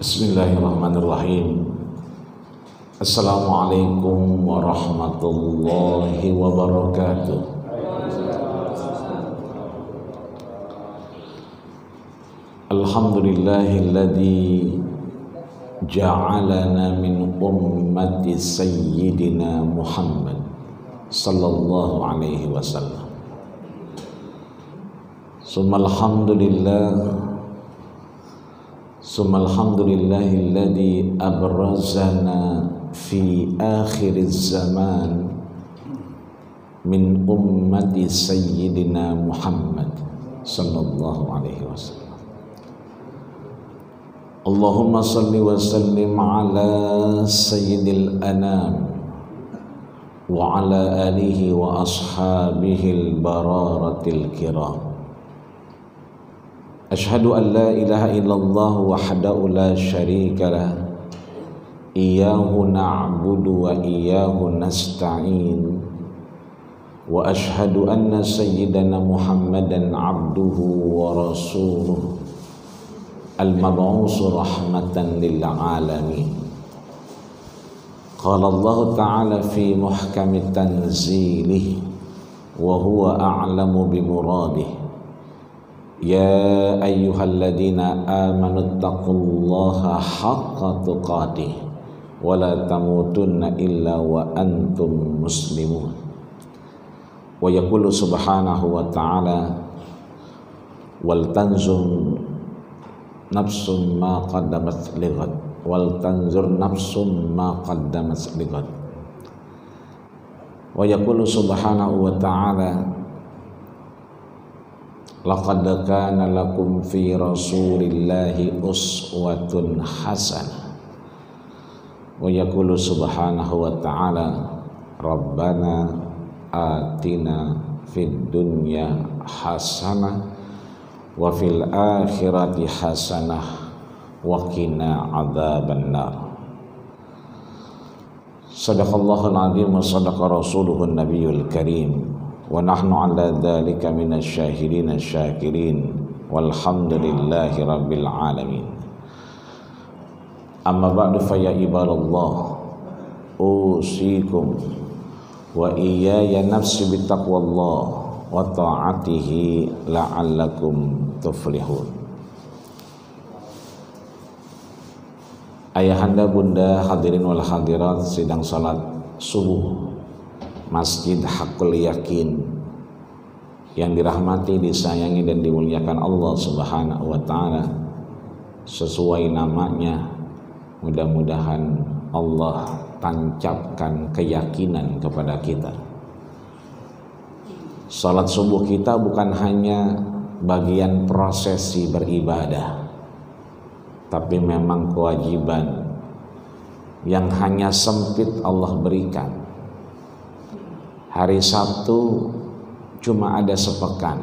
Bismillahirrahmanirrahim. Assalamualaikum warahmatullahi wabarakatuh. Alhamdulillahilladzi ja'alana min ummati sayyidina Muhammad sallallahu alaihi wasallam. Alhamdulillahilladzi abrazana fi akhiriz zaman min ummati sayyidina Muhammad sallallahu alaihi wasallam. Allahumma salli wa sallim ala sayyidil anam wa ala alihi wa ashabihil bararatil kiram. Ashhadu an la ilaha illallah wahdahu la syarika lah, iyyahu na'budu wa iyyahu nasta'in, wa ashhadu anna sayyidana Muhammadan abduhu wa rasuluh al-mab'usu rahmatan lil alamin. Qala Allah ta'ala fi muhkamit tanzilih wa huwa a'lamu bi muradih. Ya ayyuhalladzina amanu taqullaha haqqa tuqatih wa la tamutunna illa wa antum muslimun. Wa yaqulu subhanahu wa ta'ala wal tanzur nafsum ma qaddamat lighad wal tanzur nafsum ma qaddamat lighad. Wa yaqulu subhanahu wa ta'ala laqad kana lakum fi rasulillahi uswatun hasanah. Wa yaqulu subhanahu wa ta'ala rabbana atina fid dunya hasanah wa fil akhirati hasanah wa qina adzabannar. Shadaqallahul azim wa shadaqa rasuluhun nabiyul karim. Wa nahnu ala dzalika minasyahidin asyakirin walhamdulillahi rabbil alamin. Amma ba'du fa ya ibadallah, usikum wa iyaya nafsi bittaqwallah wa ta'atihi la'allakum tuflihun. Ayahanda bunda hadirin wal hadirat sidang salat subuh Masjid Hakul Yakin yang dirahmati, disayangi dan dimuliakan Allah Subhanahu wa taala. Sesuai namanya, mudah-mudahan Allah tancapkan keyakinan kepada kita. Salat subuh kita bukan hanya bagian prosesi beribadah, tapi memang kewajiban yang hanya sempit Allah berikan. Hari Sabtu cuma ada sepekan,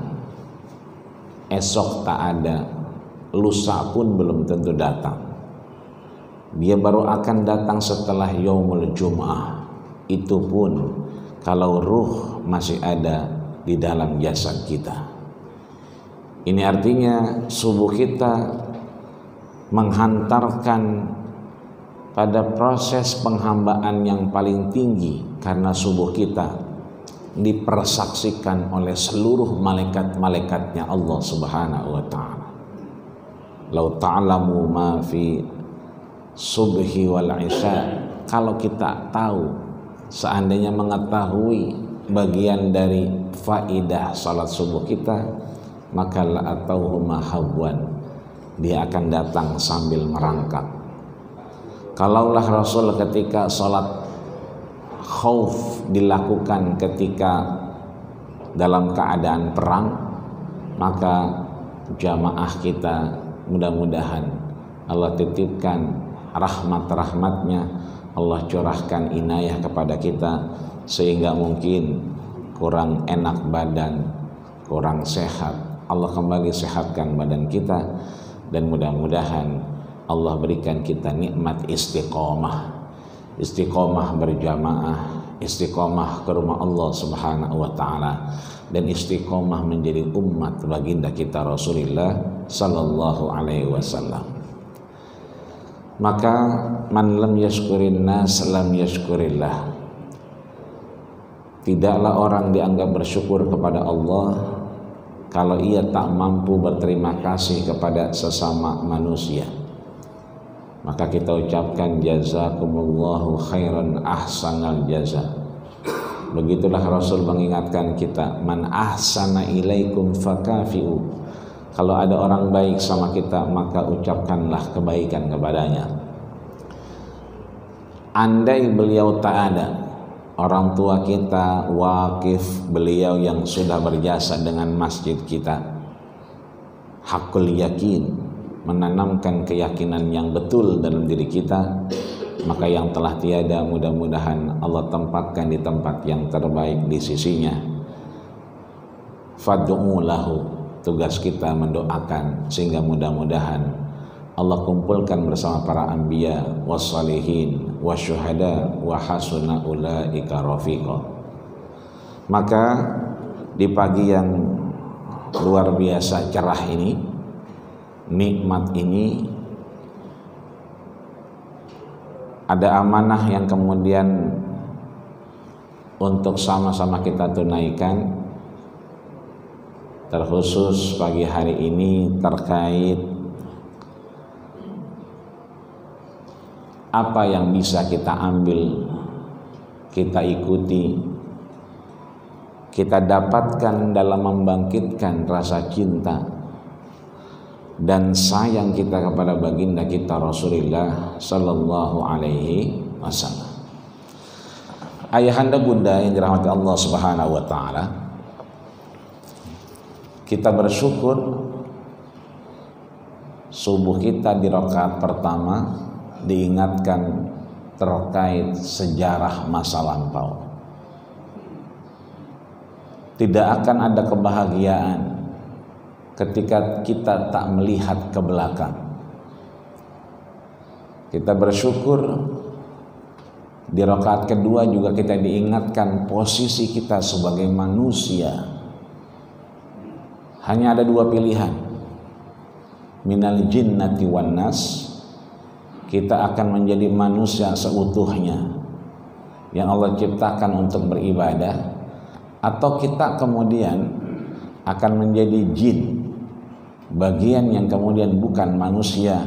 esok tak ada, lusa pun belum tentu datang. Dia baru akan datang setelah Yaumul Jum'ah. Itu pun kalau ruh masih ada di dalam jasad kita. Ini artinya subuh kita menghantarkan pada proses penghambaan yang paling tinggi, karena subuh kita dipersaksikan oleh seluruh malaikat-malaikatnya Allah Subhanahu wa ta'ala. Lau ta'lamu ma fi subhi wal isya. Kalau kita tahu, seandainya mengetahui bagian dari faidah salat subuh kita, maka la'atauhuma habwan, dia akan datang sambil merangkak. Kalaulah Rasul ketika salat khauf dilakukan ketika dalam keadaan perang, maka jamaah kita mudah-mudahan Allah titipkan rahmat-rahmatnya, Allah curahkan inayah kepada kita, sehingga mungkin kurang enak badan, kurang sehat, Allah kembali sehatkan badan kita, dan mudah-mudahan Allah berikan kita nikmat istiqomah berjamaah, istiqomah ke rumah Allah Subhanahu wa ta'ala, dan istiqomah menjadi umat baginda kita Rasulullah sallallahu alaihi wasallam. Maka man lam yashkurin nas lam yashkurillah. Tidaklah orang dianggap bersyukur kepada Allah kalau ia tak mampu berterima kasih kepada sesama manusia. Maka kita ucapkan jazakumullahu khairan ahsanal jaza. Begitulah Rasul mengingatkan kita, man ahsana ilaikum fakafi'u. Kalau ada orang baik sama kita, maka ucapkanlah kebaikan kepadanya. Andai beliau tak ada, orang tua kita, wakif, beliau yang sudah berjasa dengan masjid kita, hakul yakin, menanamkan keyakinan yang betul dalam diri kita, maka yang telah tiada mudah-mudahan Allah tempatkan di tempat yang terbaik di sisinya. Fad'u lahu, tugas kita mendoakan sehingga mudah-mudahan Allah kumpulkan bersama para anbiya wassalihin wasyuhada wa hasuna ulaika rafiqa. Maka di pagi yang luar biasa cerah ini, nikmat ini, ada amanah yang kemudian untuk sama-sama kita tunaikan, terkhusus pagi hari ini terkait apa yang bisa kita ambil, kita ikuti, kita dapatkan dalam membangkitkan rasa cinta dan sayang kita kepada baginda kita Rasulullah sallallahu alaihi wasallam. Ayahanda bunda yang dirahmati Allah Subhanahu wa taala, kita bersyukur subuh kita di rakaat pertama diingatkan terkait sejarah masa lampau. Tidak akan ada kebahagiaan ketika kita tak melihat ke belakang. Kita bersyukur di rakaat kedua juga kita diingatkan posisi kita sebagai manusia. Hanya ada dua pilihan, minal jinnati wan nas. Kita akan menjadi manusia seutuhnya yang Allah ciptakan untuk beribadah, atau kita kemudian akan menjadi jin, bagian yang kemudian bukan manusia,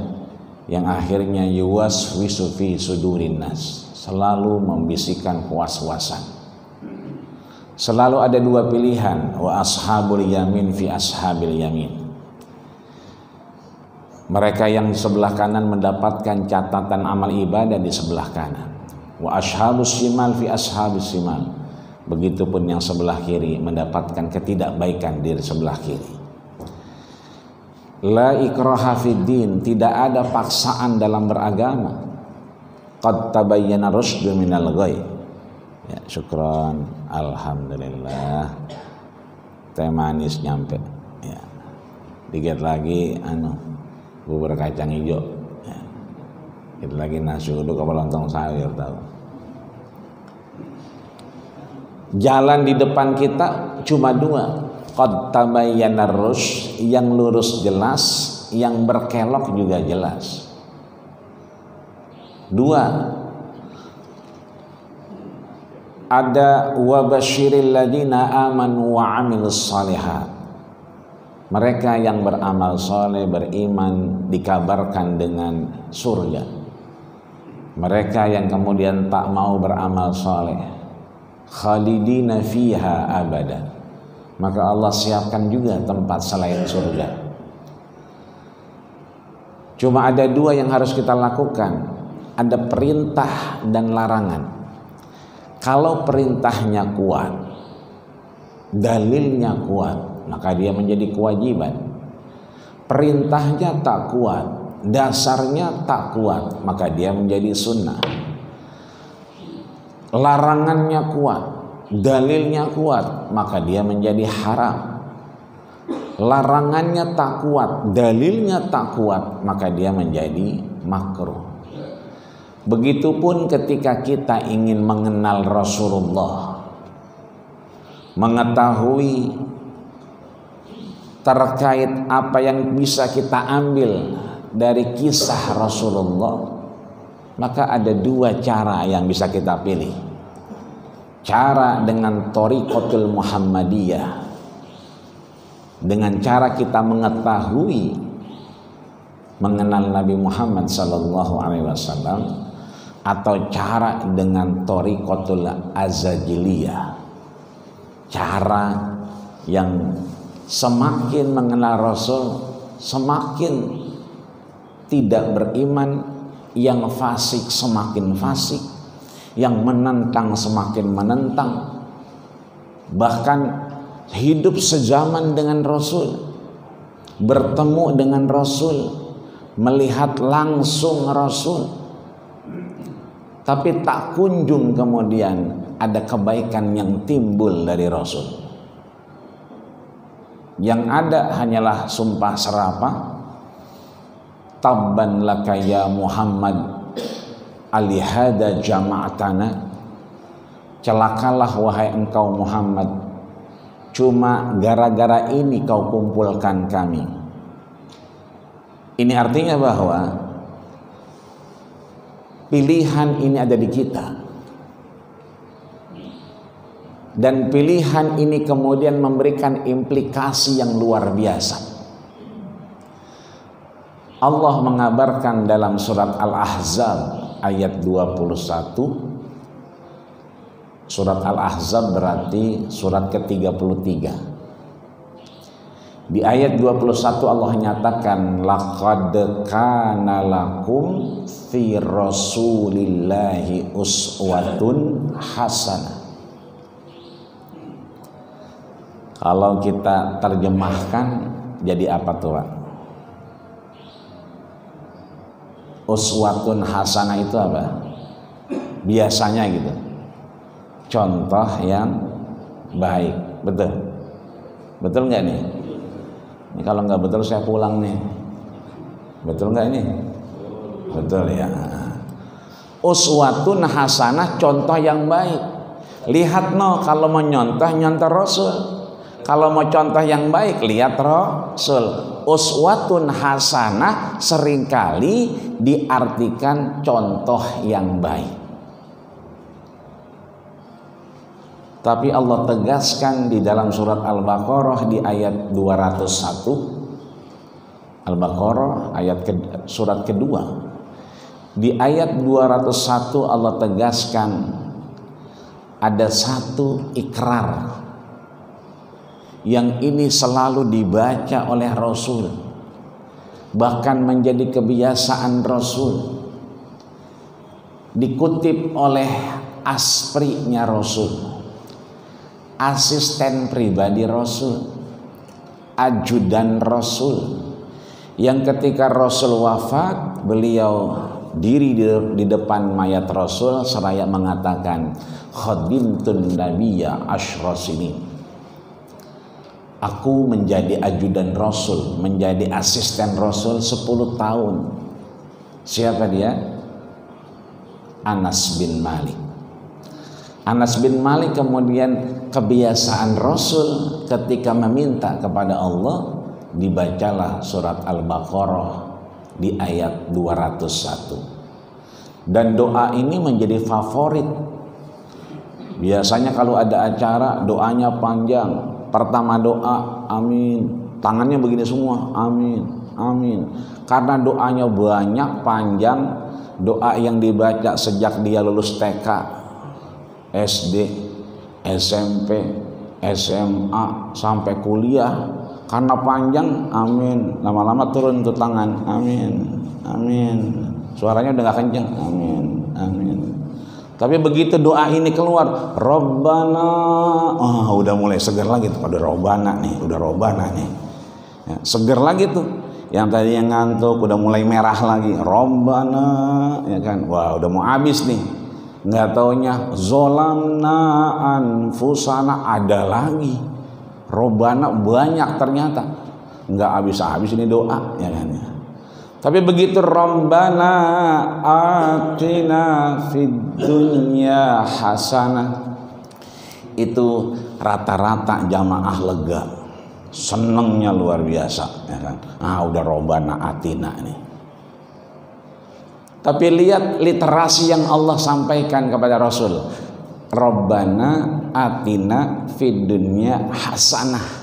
yang akhirnya yuwaswisu fi sudurin nas, selalu membisikkan was-wasan. Selalu ada dua pilihan, wa ashabul yamin fi ashabil yamin. Mereka yang di sebelah kanan mendapatkan catatan amal ibadah di sebelah kanan. Wa ashabus shimal fi ashabis shimal. Begitupun yang sebelah kiri mendapatkan ketidakbaikan di sebelah kiri. La ikraha fid din, tidak ada paksaan dalam beragama. Qad tabayyana rusydu minal ghayy. Ya, syukran, alhamdulillah. Teh manis nyampe. Ya. Dikit lagi bubur kacang hijau, ya. Itu lagi nasi uduk apa lontong sayur tahu. Jalan di depan kita cuma dua, qad tabayyana rusyd, yang lurus jelas, yang berkelok juga jelas. Dua, ada wa basyiril ladina amanu wa amilus shalihat. Mereka yang beramal soleh, beriman, dikabarkan dengan surga. Mereka yang kemudian tak mau beramal soleh, khalidina fiha abada, maka Allah siapkan juga tempat selain surga. Cuma ada dua yang harus kita lakukan, ada perintah dan larangan. Kalau perintahnya kuat, dalilnya kuat, maka dia menjadi kewajiban. Perintahnya tak kuat, dasarnya tak kuat, maka dia menjadi sunnah. Larangannya kuat, dalilnya kuat, maka dia menjadi haram. Larangannya tak kuat, dalilnya tak kuat, maka dia menjadi makruh. Begitupun ketika kita ingin mengenal Rasulullah, mengetahui terkait apa yang bisa kita ambil dari kisah Rasulullah, Maka ada dua cara yang bisa kita pilih. Cara dengan Thariqatul Muhammadiyah, dengan cara kita mengetahui mengenal Nabi Muhammad sallallahu alaihi wasallam, atau cara dengan Thariqatul Azajiliyah, cara yang semakin mengenal Rasul semakin tidak beriman, yang fasik semakin fasik, yang menentang semakin menentang, bahkan hidup sezaman dengan Rasul, bertemu dengan Rasul, melihat langsung Rasul, tapi tak kunjung kemudian ada kebaikan yang timbul dari Rasul. Yang ada hanyalah sumpah serapah. Tabban laka ya Muhammad alihada jama'atana. Celakalah wahai engkau Muhammad, cuma gara-gara ini kau kumpulkan kami. Ini artinya bahwa pilihan ini ada di kita, dan pilihan ini kemudian memberikan implikasi yang luar biasa. Allah mengabarkan dalam surat Al-Ahzab ayat 21. Surat Al-Ahzab berarti surat ke-33. Di ayat 21 Allah nyatakan, laqad kana lakum fi rasulillahi uswatun hasanah. Kalau kita terjemahkan jadi apa tuh, Pak? Uswatun hasanah itu apa? Biasanya gitu, contoh yang baik. Betul? Betul nggak nih? Ini kalau nggak betul saya pulang nih. Betul nggak ini? Betul ya. Uswatun hasanah, contoh yang baik. Lihat kalau mau nyontoh Rasul. Kalau mau contoh yang baik, lihat Rasul. Uswatun hasanah seringkali diartikan contoh yang baik. Tapi Allah tegaskan di dalam surat Al-Baqarah di ayat 201. Al-Baqarah surat kedua. Di ayat 201 Allah tegaskan ada satu ikrar yang ini selalu dibaca oleh Rasul, bahkan menjadi kebiasaan Rasul, dikutip oleh asprinya Rasul, asisten pribadi Rasul, ajudan Rasul, yang ketika Rasul wafat beliau diri di depan mayat Rasul seraya mengatakan, khadimtun nabiyya asyra sinin. Aku menjadi ajudan Rasul, menjadi asisten Rasul 10 tahun. Siapa dia? Anas bin Malik. Anas bin Malik kemudian kebiasaan Rasul ketika meminta kepada Allah, dibacalah surat Al-Baqarah di ayat 201. Dan doa ini menjadi favorit. Biasanya kalau ada acara doanya panjang. Pertama doa, amin. Tangannya begini semua, amin, amin. Karena doanya banyak, panjang. Doa yang dibaca sejak dia lulus TK, SD, SMP, SMA, sampai kuliah. Karena panjang, amin. Lama-lama turun tuh tangan, amin, amin. Suaranya udah gak kenceng, amin, amin. Tapi begitu doa ini keluar, Robbana, udah mulai seger lagi tuh. Udah Robbana nih, udah Robbana nih. Ya, seger lagi tuh. Yang tadinya ngantuk udah mulai merah lagi, Robbana, ya kan? Wah, udah mau habis nih. Nggak taunya zolamna anfusana, ada lagi. Robbana banyak ternyata. Nggak habis-habis ini doa, ya kan? Tapi begitu Rabbana atina fid dunya hasanah, itu rata-rata jamaah lega, senengnya luar biasa, ya kan? Udah Rabbana atina nih. Tapi lihat literasi yang Allah sampaikan kepada Rasul. Rabbana atina fid dunya hasanah.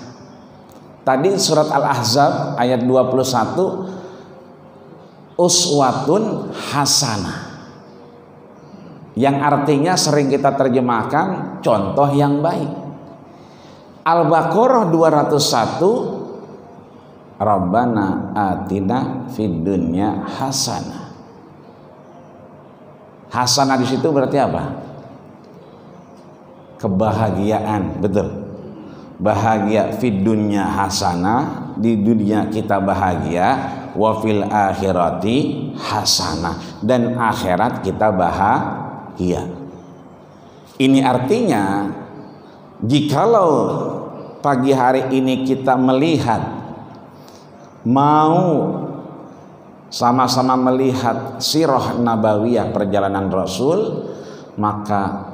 Tadi surat Al-Ahzab ayat 21, uswatun hasanah, yang artinya sering kita terjemahkan contoh yang baik. Al-Baqarah 201, Rabbana atina fid dunya hasanah. Hasanah di situ berarti apa? Kebahagiaan, betul. Bahagia, fid dunya hasanah, di dunia kita bahagia, wa fil akhirati hasanah, dan akhirat kita bahagia. Ini artinya jikalau pagi hari ini kita melihat, mau sama-sama melihat sirah nabawiyah perjalanan Rasul, maka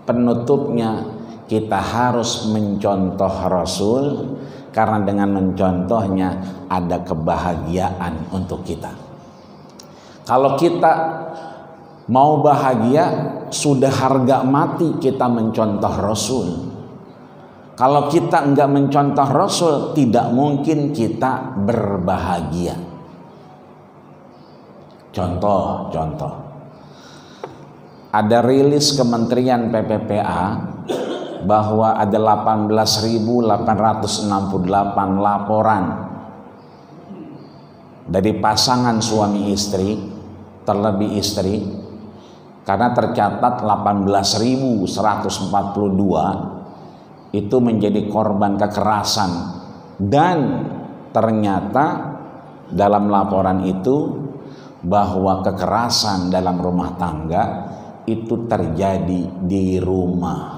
penutupnya kita harus mencontoh Rasul, karena dengan mencontohnya ada kebahagiaan untuk kita. Kalau kita mau bahagia, sudah harga mati kita mencontoh Rasul. Kalau kita enggak mencontoh Rasul, tidak mungkin kita berbahagia. Contoh. Ada rilis Kementerian PPPA bahwa ada 18.868 laporan dari pasangan suami istri, terlebih istri, karena tercatat 18.142 itu menjadi korban kekerasan, dan ternyata dalam laporan itu bahwa kekerasan dalam rumah tangga itu terjadi di rumah.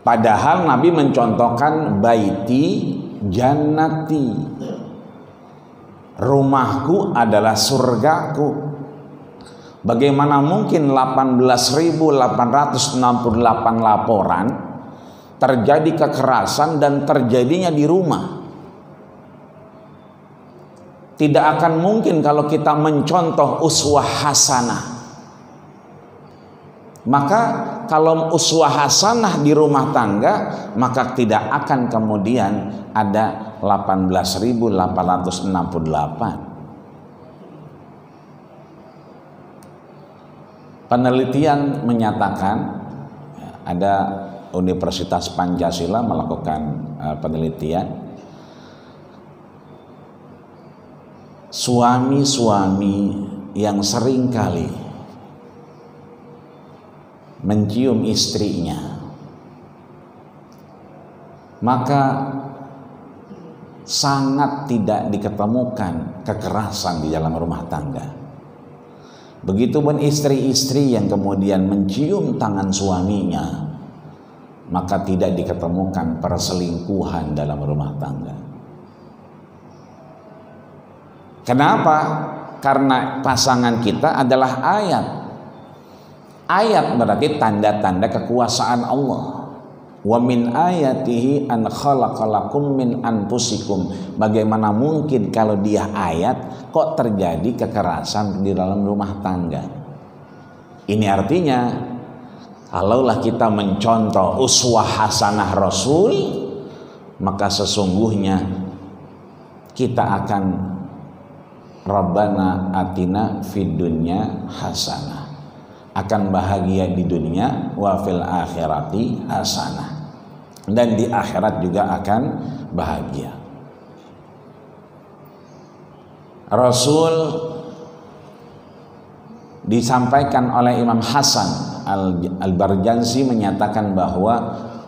Padahal Nabi mencontohkan baiti jannati, rumahku adalah surgaku. Bagaimana mungkin 18.868 laporan terjadi kekerasan dan terjadinya di rumah? Tidak akan mungkin kalau kita mencontoh uswah hasanah. Maka kalau uswah hasanah di rumah tangga, maka tidak akan kemudian ada 18.868. Penelitian menyatakan, ada Universitas Pancasila melakukan penelitian, suami-suami yang seringkali mencium istrinya, maka sangat tidak diketemukan kekerasan di dalam rumah tangga. Begitupun istri-istri yang kemudian mencium tangan suaminya, maka tidak diketemukan perselingkuhan dalam rumah tangga. Kenapa? Karena pasangan kita adalah ayat. Ayat berarti tanda-tanda kekuasaan Allah. Wa min ayatihi an khalaqalakum min anfusikum. Bagaimana mungkin kalau dia ayat kok terjadi kekerasan di dalam rumah tangga? Ini artinya kalaulah kita mencontoh uswah hasanah Rasul, maka sesungguhnya kita akan Rabbana atina fid dunya hasanah, akan bahagia di dunia, wa fil akhirati hasanah, dan di akhirat juga akan bahagia. Rasul disampaikan oleh Imam Hasan Al-Barjansi menyatakan bahwa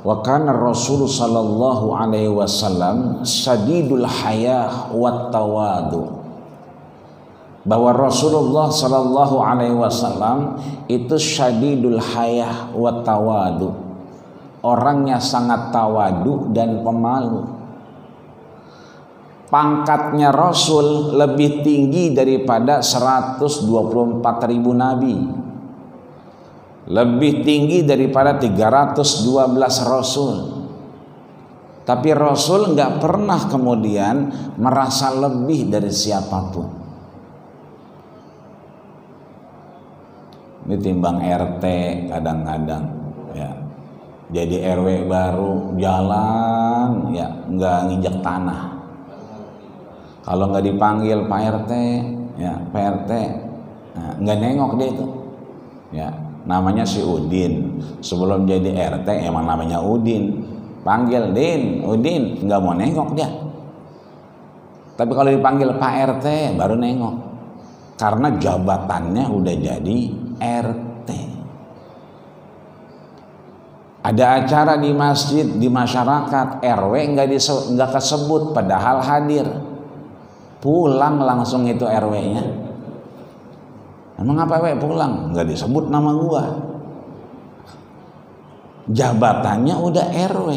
wa kana Rasul sallallahu alaihi wasallam sadidul haya wat tawadu, bahwa Rasulullah sallallahu alaihi wasallam itu syadidul hayah wa tawadu, orangnya sangat tawadu dan pemalu. Pangkatnya Rasul lebih tinggi daripada 124.000 nabi, lebih tinggi daripada 312 rasul. Tapi Rasul nggak pernah kemudian merasa lebih dari siapapun. Ditimbang RT kadang-kadang ya, jadi RW baru jalan ya nggak nginjak tanah. Kalau nggak dipanggil Pak RT ya Pak RT nah, nggak nengok dia itu ya, namanya si Udin. Sebelum jadi RT emang namanya Udin, panggil Din, Udin, nggak mau nengok dia. Tapi kalau dipanggil Pak RT baru nengok, karena jabatannya udah jadi RT. Ada acara di masjid, di masyarakat, RW nggak kesebut padahal hadir. Pulang langsung itu RW-nya. Emang apa pulang? Nggak disebut nama gua. Jabatannya udah RW.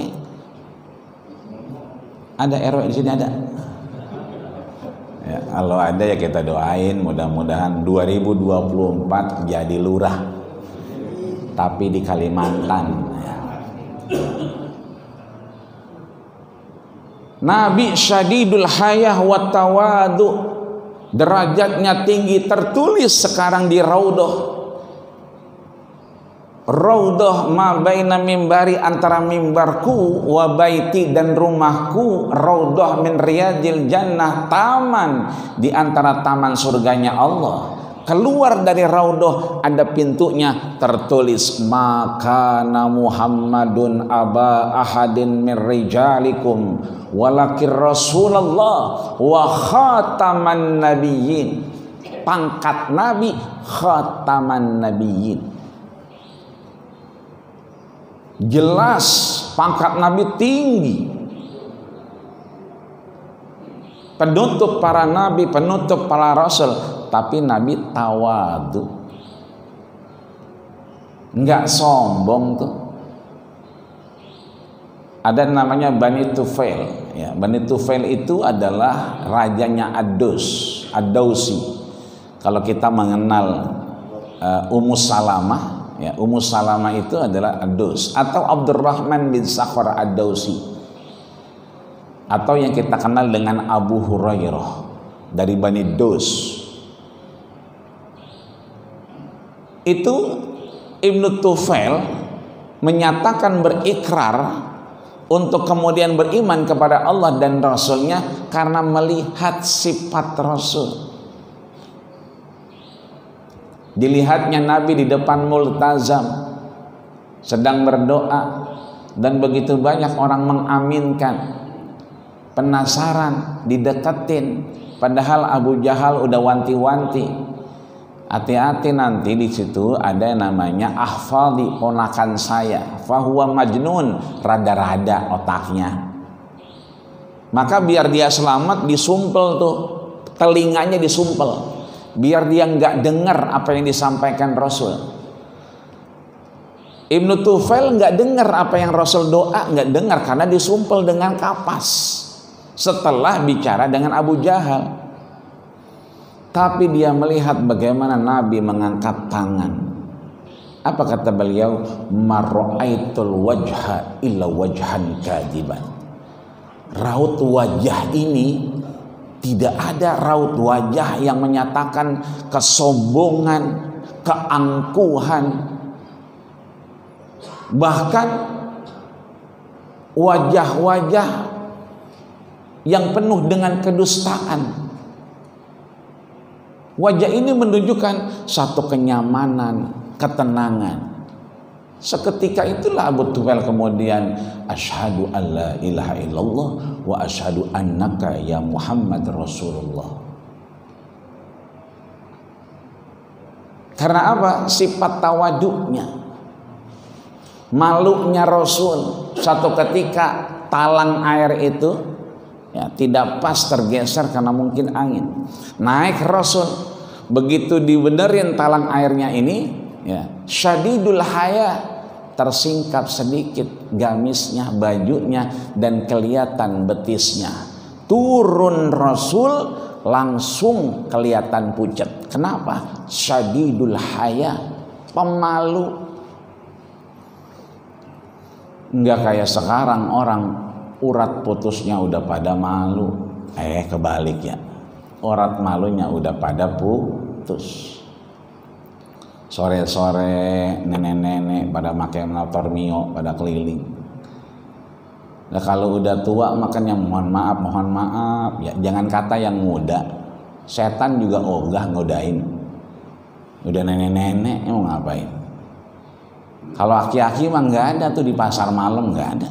Ada RW di sini ada? Ya, kalau ada ya kita doain mudah-mudahan 2024 jadi lurah. Tapi di Kalimantan. Ya. Nabi syadidul hayah wa tawadu, derajatnya tinggi, tertulis sekarang di raudhah. Raudhah ma baina mimbari, antara mimbarku wa baiti dan rumahku, raudhah min riyadil jannah, taman di antara taman surganya Allah. Keluar dari raudhah ada pintunya, tertulis makana Muhammadun aba ahadin min rijalikum walakin Rasulullah wa khataman nabiyyin. Pangkat Nabi khataman nabiyyin. Jelas pangkat Nabi tinggi, penutup para nabi, penutup para rasul. Tapi Nabi tawadu, nggak sombong tuh. Ada namanya Bani Tufail. Ya, Bani Tufail itu adalah rajanya Ad-Dausi. Kalau kita mengenal Ummu Salamah, ya, Ummu Salamah itu adalah Ad-Daus, atau Abdurrahman bin Sakhar Ad-Dausi, atau yang kita kenal dengan Abu Hurairah dari Bani Daus. Itu Ibnu Tufail menyatakan berikrar untuk kemudian beriman kepada Allah dan Rasulnya karena melihat sifat Rasul. Dilihatnya Nabi di depan multazam sedang berdoa, dan begitu banyak orang mengaminkan. Penasaran, dideketin, padahal Abu Jahal udah wanti-wanti, hati-hati nanti di situ ada yang namanya ahfadhi, ponakan saya, fahuwa majnun, rada-rada otaknya. Maka biar dia selamat disumpel tuh, telinganya disumpel, biar dia nggak dengar apa yang disampaikan Rasul. Ibnu Tufail nggak dengar apa yang Rasul doa, nggak dengar karena disumpel dengan kapas setelah bicara dengan Abu Jahal. Tapi dia melihat bagaimana Nabi mengangkat tangan. Apa kata beliau? Marra'aitul wajha illa wajhan kadiban. Raut wajah ini, tidak ada raut wajah yang menyatakan kesombongan, keangkuhan. Bahkan wajah-wajah yang penuh dengan kedustaan. Wajah ini menunjukkan satu kenyamanan, ketenangan. Seketika itulah Abu Tufail kemudian asyhadu alla ilaha illallah wa asyhadu annaka ya Muhammad Rasulullah. Karena apa? Sifat tawaduknya, malunya Rasul. Satu ketika talang air itu ya tidak pas, tergeser karena mungkin angin. Naik Rasul, begitu dibenerin talang airnya ini, ya, syadidul haya, tersingkap sedikit gamisnya, bajunya, dan kelihatan betisnya. Turun Rasul, langsung kelihatan pucat. Kenapa? Syadidul haya, pemalu. Enggak kayak sekarang orang urat putusnya udah pada malu. Kebalik ya, urat malunya udah pada putus. Sore-sore nenek-nenek pada pakai motor Mio pada keliling. Nah kalau udah tua makanya mohon maaf ya, jangan kata yang muda, setan juga ogah ngodain. Udah nenek-nenek mau ngapain? Kalau aki-aki mah nggak ada tuh di pasar malam, nggak ada.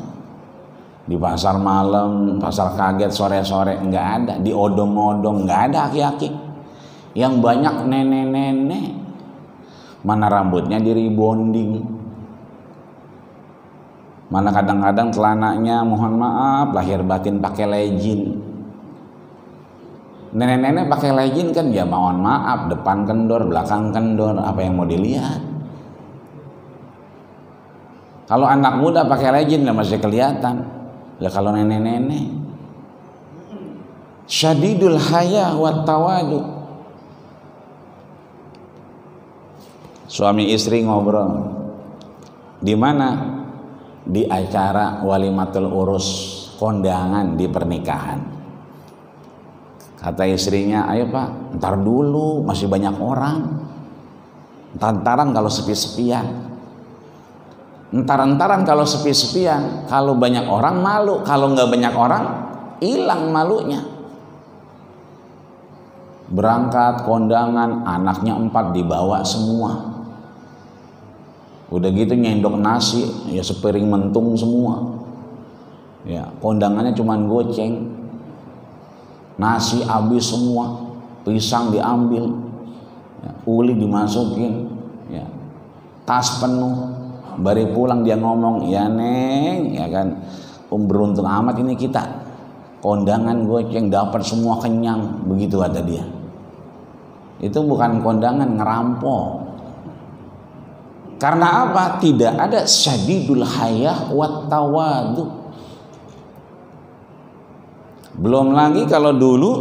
Di pasar malam, pasar kaget sore-sore nggak ada. Di odong-odong nggak ada aki-aki. Yang banyak nenek-nenek. Mana rambutnya di rebonding, mana kadang-kadang celananya mohon maaf lahir batin pakai legin. Nenek-nenek pakai legin kan ya mohon maaf, depan kendor, belakang kendor, apa yang mau dilihat? Kalau anak muda pakai legin ya masih kelihatan. Ya kalau nenek-nenek syadidul haya wat tawadu. Suami istri ngobrol. Di mana? Di acara walimatul urus, kondangan di pernikahan. Kata istrinya, ayo pak, ntar dulu masih banyak orang. Ntar-ntaran kalau sepi-sepian. Ntar-ntaran kalau sepi-sepian. Kalau banyak orang malu, kalau nggak banyak orang hilang malunya. Berangkat kondangan, anaknya 4 dibawa semua. Udah gitu nyendok nasi, ya sepiring mentung semua. Ya, kondangannya cuman goceng. Nasi habis semua, pisang diambil, ya, uli dimasukin, ya, tas penuh. Bari pulang dia ngomong, ya neng, ya kan, beruntung amat ini kita. Kondangan goceng dapat semua kenyang, begitu ada dia. Itu bukan kondangan, ngerampok. Karena apa? Tidak ada syadidul hayah wat tawadu. Belum lagi kalau dulu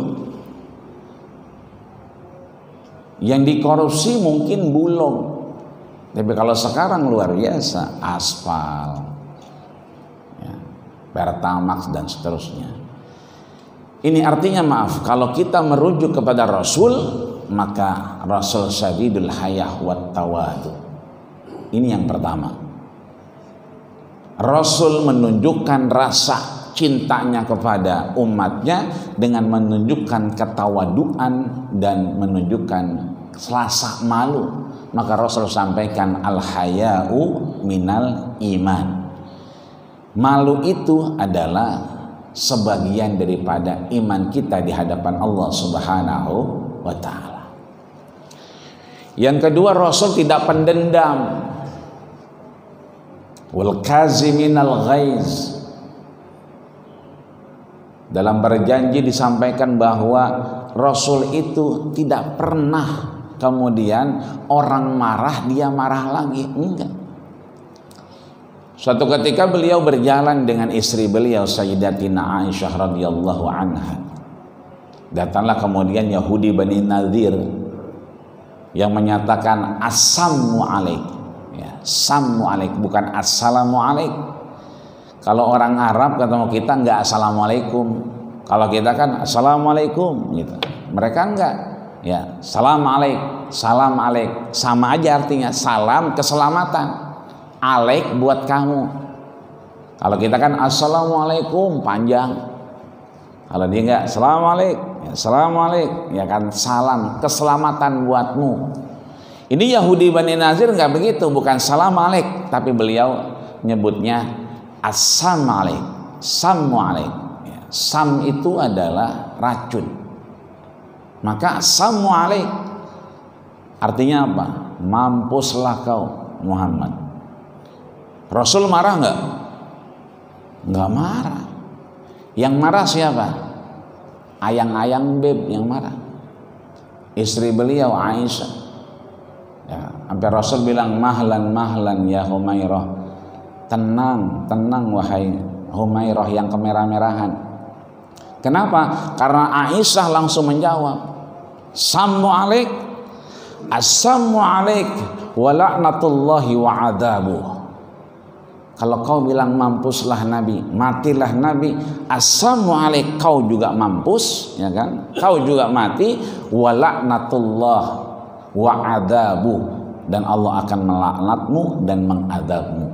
yang dikorupsi mungkin Bulog. Tapi kalau sekarang luar biasa, aspal, ya, Pertamax dan seterusnya. Ini artinya maaf, kalau kita merujuk kepada Rasul, maka Rasul syadidul hayah wat tawadu. Ini yang pertama. Rasul menunjukkan rasa cintanya kepada umatnya dengan menunjukkan ketawaduan dan menunjukkan rasa malu. Maka Rasul sampaikan al-haya'u minal iman. Malu itu adalah sebagian daripada iman kita di hadapan Allah Subhanahu wa ta'ala. Yang kedua, Rasul tidak pendendam. Wal kaziminal ghaiz. Dalam berjanji disampaikan bahwa Rasul itu tidak pernah kemudian orang marah dia marah lagi, enggak. Suatu ketika beliau berjalan dengan istri beliau Sayyidatina Aisyah radhiyallahu anha. Datanglah kemudian Yahudi Bani Nadir yang menyatakan assamu alaik, ya, sammu alaik, bukan assalamu alaik. Kalau orang Arab ketemu kita enggak assalamualaikum, kalau kita kan assalamualaikum gitu. Mereka enggak, ya, salam alaik, salam alaik, sama aja artinya, salam keselamatan, alaik buat kamu. Kalau kita kan assalamualaikum panjang, kalau dia enggak assalamualaikum, ya, assalamualaikum, ya kan, salam keselamatan buatmu. Ini Yahudi Bani Nazir enggak begitu, bukan salam alaik, tapi beliau nyebutnya assam alaik, sammu alaik. Ya, sam itu adalah racun. Maka sammu alaik artinya apa? Mampuslah kau Muhammad. Rasul marah enggak? Enggak marah. Yang marah siapa? Ayang-ayang beb yang marah. Istri beliau Aisyah. Ya, sampai Rasul bilang mahlan mahlan ya Humairah. Tenang, tenang wahai Humairah yang kemerah-merahan. Kenapa? Karena Aisyah langsung menjawab, sammu alaik, assammu alaik wa la'natullahi wa adabuh. Kalau kau bilang mampuslah Nabi, matilah Nabi, assalamualaikum, kau juga mampus, ya kan? Kau juga mati, wa laknatullah wa adabu, dan Allah akan melaknatmu dan mengadabmu.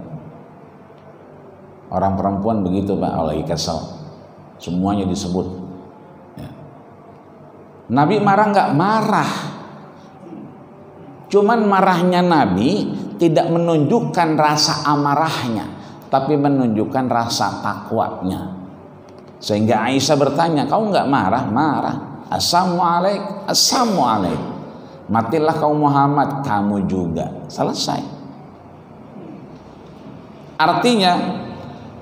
Orang perempuan begitu Pak, lagi kesal, semuanya disebut. Ya. Nabi marah nggak? Marah. Cuman marahnya Nabi tidak menunjukkan rasa amarahnya, tapi menunjukkan rasa takwanya. Sehingga Aisyah bertanya, kau nggak marah? Marah. Assalamualaikum, assalamualaikum. Matilah kau Muhammad, kamu juga. Selesai. Artinya,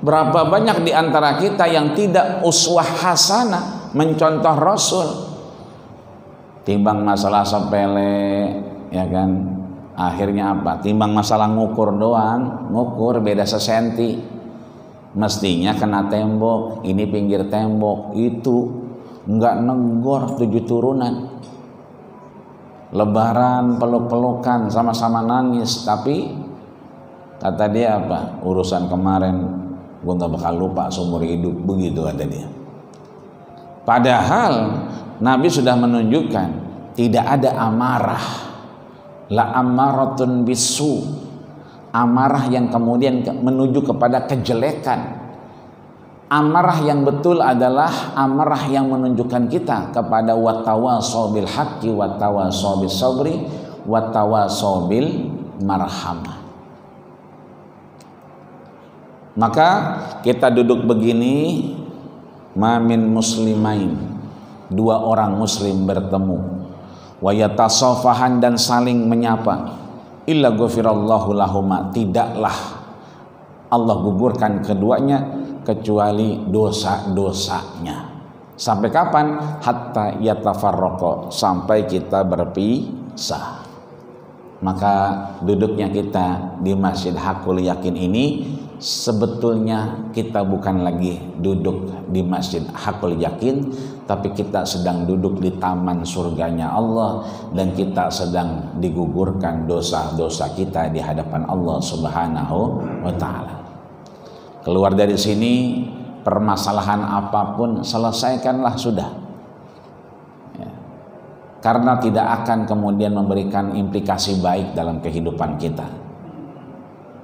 berapa banyak di antara kita yang tidak uswah hasanah, mencontoh Rasul. Timbang masalah sepele, ya kan? Akhirnya apa? Timbang masalah ngukur doang, ngukur beda sesenti. Mestinya kena tembok, ini pinggir tembok, itu nggak negor 7 turunan. Lebaran peluk-pelukan, sama-sama nangis, tapi kata dia apa? Urusan kemarin gue nggak bakal lupa seumur hidup, begitu kata dia. Padahal Nabi sudah menunjukkan tidak ada amarah, la ammaratun bisu, amarah yang kemudian menuju kepada kejelekan. Amarah yang betul adalah amarah yang menunjukkan kita kepada wattawasaw bil haqqi wattawasaw bis sabri wattawasaw bil marhamah. Maka kita duduk begini, mamin muslimain, 2 orang muslim bertemu, wa yatasafahan, dan saling menyapa, illa ghafirallahu lahuma, tidaklah Allah gugurkan keduanya kecuali dosa-dosanya. Sampai kapan? Hatta yatafarraqa, sampai kita berpisah. Maka duduknya kita di Masjid Haqqul Yakin ini sebetulnya kita bukan lagi duduk di Masjid Haqqul Yakin, tapi kita sedang duduk di taman surganya Allah, dan kita sedang digugurkan dosa-dosa kita di hadapan Allah Subhanahu wa ta'ala. Keluar dari sini, permasalahan apapun selesaikanlah sudah, ya. Karena tidak akan kemudian memberikan implikasi baik dalam kehidupan kita.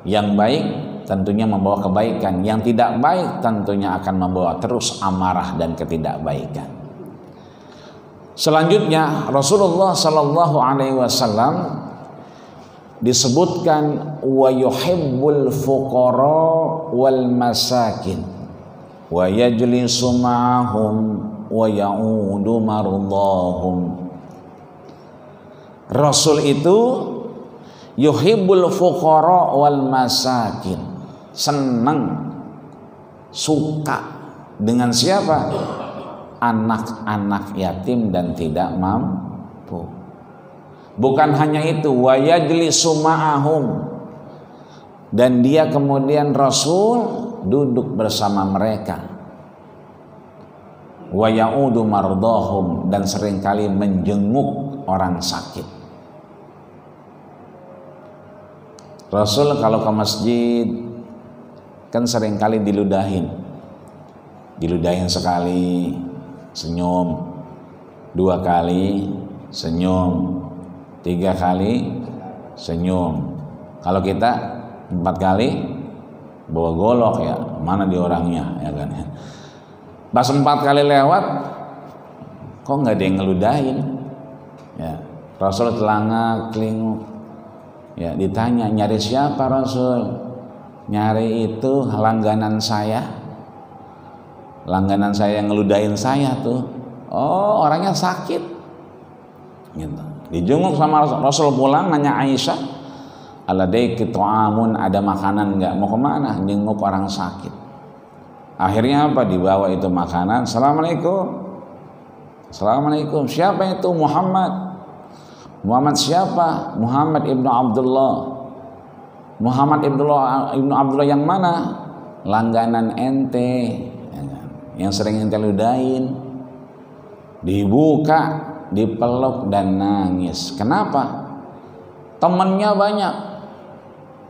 Yang baik tentunya membawa kebaikan, yang tidak baik tentunya akan membawa terus amarah dan ketidakbaikan. Selanjutnya Rasulullah Sallallahu Alaihi Wasallam disebutkan wa yuhibbul fuqara wal masakin wa yajlisu ma'ahum wa ya'udu mardahum. Rasul itu yuhibbul fuqara wal masakin, senang, suka dengan siapa? Anak-anak yatim dan tidak mampu. Bukan hanya itu, wa yajlisu ma'ahum, dan dia kemudian Rasul duduk bersama mereka, wa ya'udu mardahum, dan seringkali menjenguk orang sakit. Rasul kalau ke masjid kan seringkali diludahin sekali senyum, 2 kali senyum, 3 kali senyum. Kalau kita 4 kali bawa golok, ya mana di orangnya, ya kan. Pas 4 kali lewat kok nggak ada yang ngeludahin, ya. Rasul telangak telinguk, ya, ditanya nyari siapa Rasul? Nyari itu langganan saya yang ngeludahin saya tuh. Oh, orangnya sakit, gitu. Dijenguk sama Rasul, pulang nanya Aisyah, aladaiki ta'amun, ada makanan nggak? Mau kemana? Jenguk orang sakit. Akhirnya apa? Dibawa itu makanan. Assalamualaikum. Siapa itu? Muhammad siapa? Muhammad ibnu Abdullah. Muhammad ibnu Abdullah yang mana? Langganan ente, yang sering ente ludahin. Dibuka, dipeluk dan nangis. Kenapa? Temannya banyak,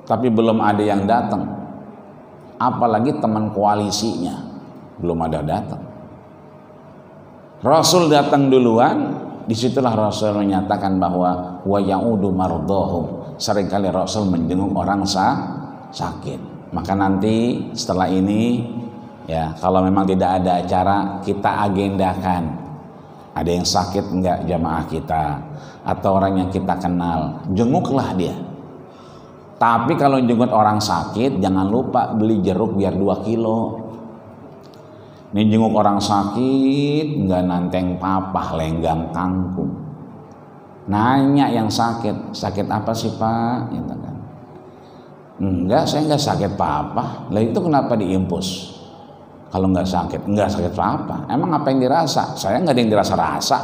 tapi belum ada yang datang. apalagi teman koalisinya belum ada datang. Rasul datang duluan, disitulah Rasul menyatakan bahwa wa ya'udu mardhahum. Seringkali Rasul menjenguk orang sakit. Maka nanti setelah ini ya, kalau memang tidak ada acara, kita agendakan. Ada yang sakit enggak jamaah kita atau orang yang kita kenal, jenguklah dia. Tapi kalau jenguk orang sakit, jangan lupa beli jeruk biar 2 kilo. Ini jenguk orang sakit, enggak nanteng papah, lenggang kangkung. Nanya yang sakit, sakit apa sih Pak? Gitu kan. Enggak, saya enggak sakit apa-apa. Lah itu kenapa diimpus? Kalau enggak sakit apa-apa. Emang apa yang dirasa? Saya enggak ada yang dirasa-rasa.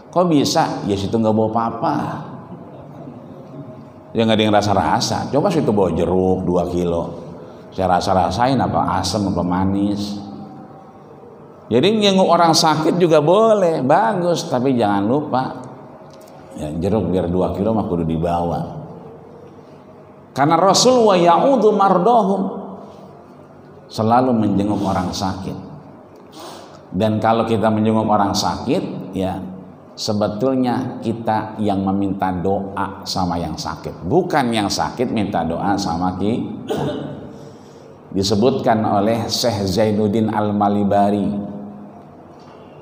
Kok bisa? Ya situ enggak bawa apa-apa. Ya enggak ada yang rasa-rasa. Coba situ bawa jeruk 2 kilo. Saya rasa-rasain apa asam apa manis. Jadi jenguk orang sakit juga boleh, bagus, tapi jangan lupa ya, jeruk biar 2 kilo mah kudu dibawa. Karena Rasul wa ya'udu mardhahum, selalu menjenguk orang sakit. Dan kalau kita menjenguk orang sakit, ya sebetulnya kita yang meminta doa sama yang sakit, bukan yang sakit minta doa sama kita. Disebutkan oleh Syekh Zainuddin Al-Malibari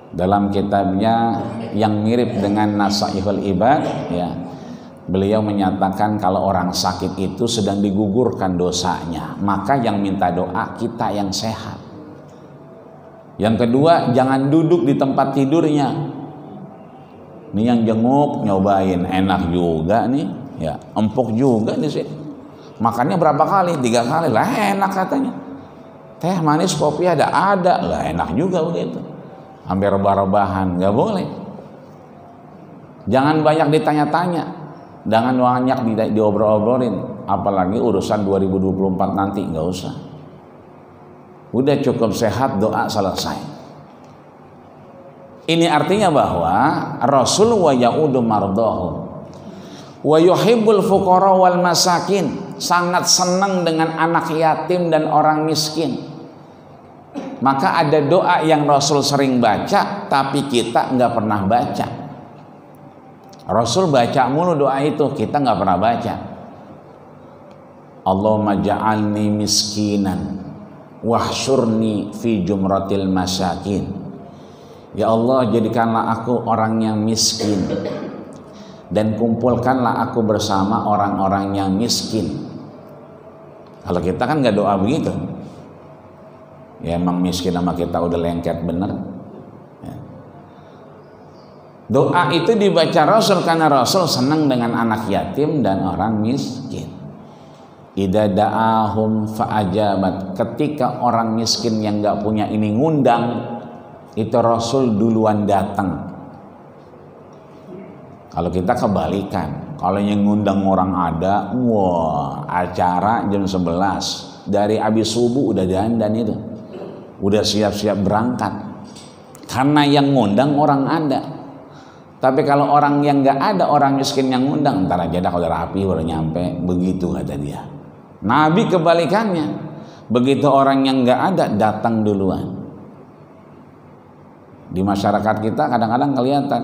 dalam kitabnya yang mirip dengan Nasaihul Ibad, ya, beliau menyatakan kalau orang sakit itu sedang digugurkan dosanya, maka yang minta doa kita yang sehat. Yang kedua, jangan duduk di tempat tidurnya. Ini yang jenguk nyobain, enak juga nih, ya, empuk juga nih sih. Makannya berapa kali? 3 kali lah, enak katanya. Teh manis kopi ada lah, enak juga begitu. Hampir rebah-rebahan, nggak boleh. Jangan banyak ditanya-tanya, jangan banyak diobrol-obrolin, apalagi urusan 2024 nanti, nggak usah. Udah cukup sehat, doa selesai. Ini artinya bahwa Rasul wa ya'udu mardhahum wa yuhibbul fuqara wal masakin, sangat senang dengan anak yatim dan orang miskin. Maka ada doa yang Rasul sering baca, tapi kita nggak pernah baca. Rasul baca mulu doa itu, kita nggak pernah baca. Allahumma ja'alni miskinan wahsyurni fi jumratil masakin. Ya Allah, jadikanlah aku orang yang miskin dan kumpulkanlah aku bersama orang-orang yang miskin. Kalau kita kan nggak doa begitu. Ya emang miskin sama kita udah lengket bener. Ya. Doa itu dibaca Rasul karena Rasul senang dengan anak yatim dan orang miskin. Idza da'ahum fa'ajabat, ketika orang miskin yang nggak punya ini ngundang, itu Rasul duluan datang. Kalau kita kebalikan, kalau yang ngundang orang ada, wah acara jam 11 dari habis subuh udah dandan itu. Udah siap-siap berangkat karena yang ngundang orang ada. Tapi kalau orang yang nggak ada, orang miskin yang ngundang, ntar aja dah kalau rapi baru nyampe, begitu kata dia. Nabi kebalikannya, begitu orang yang nggak ada datang duluan. Di masyarakat kita kadang-kadang kelihatan,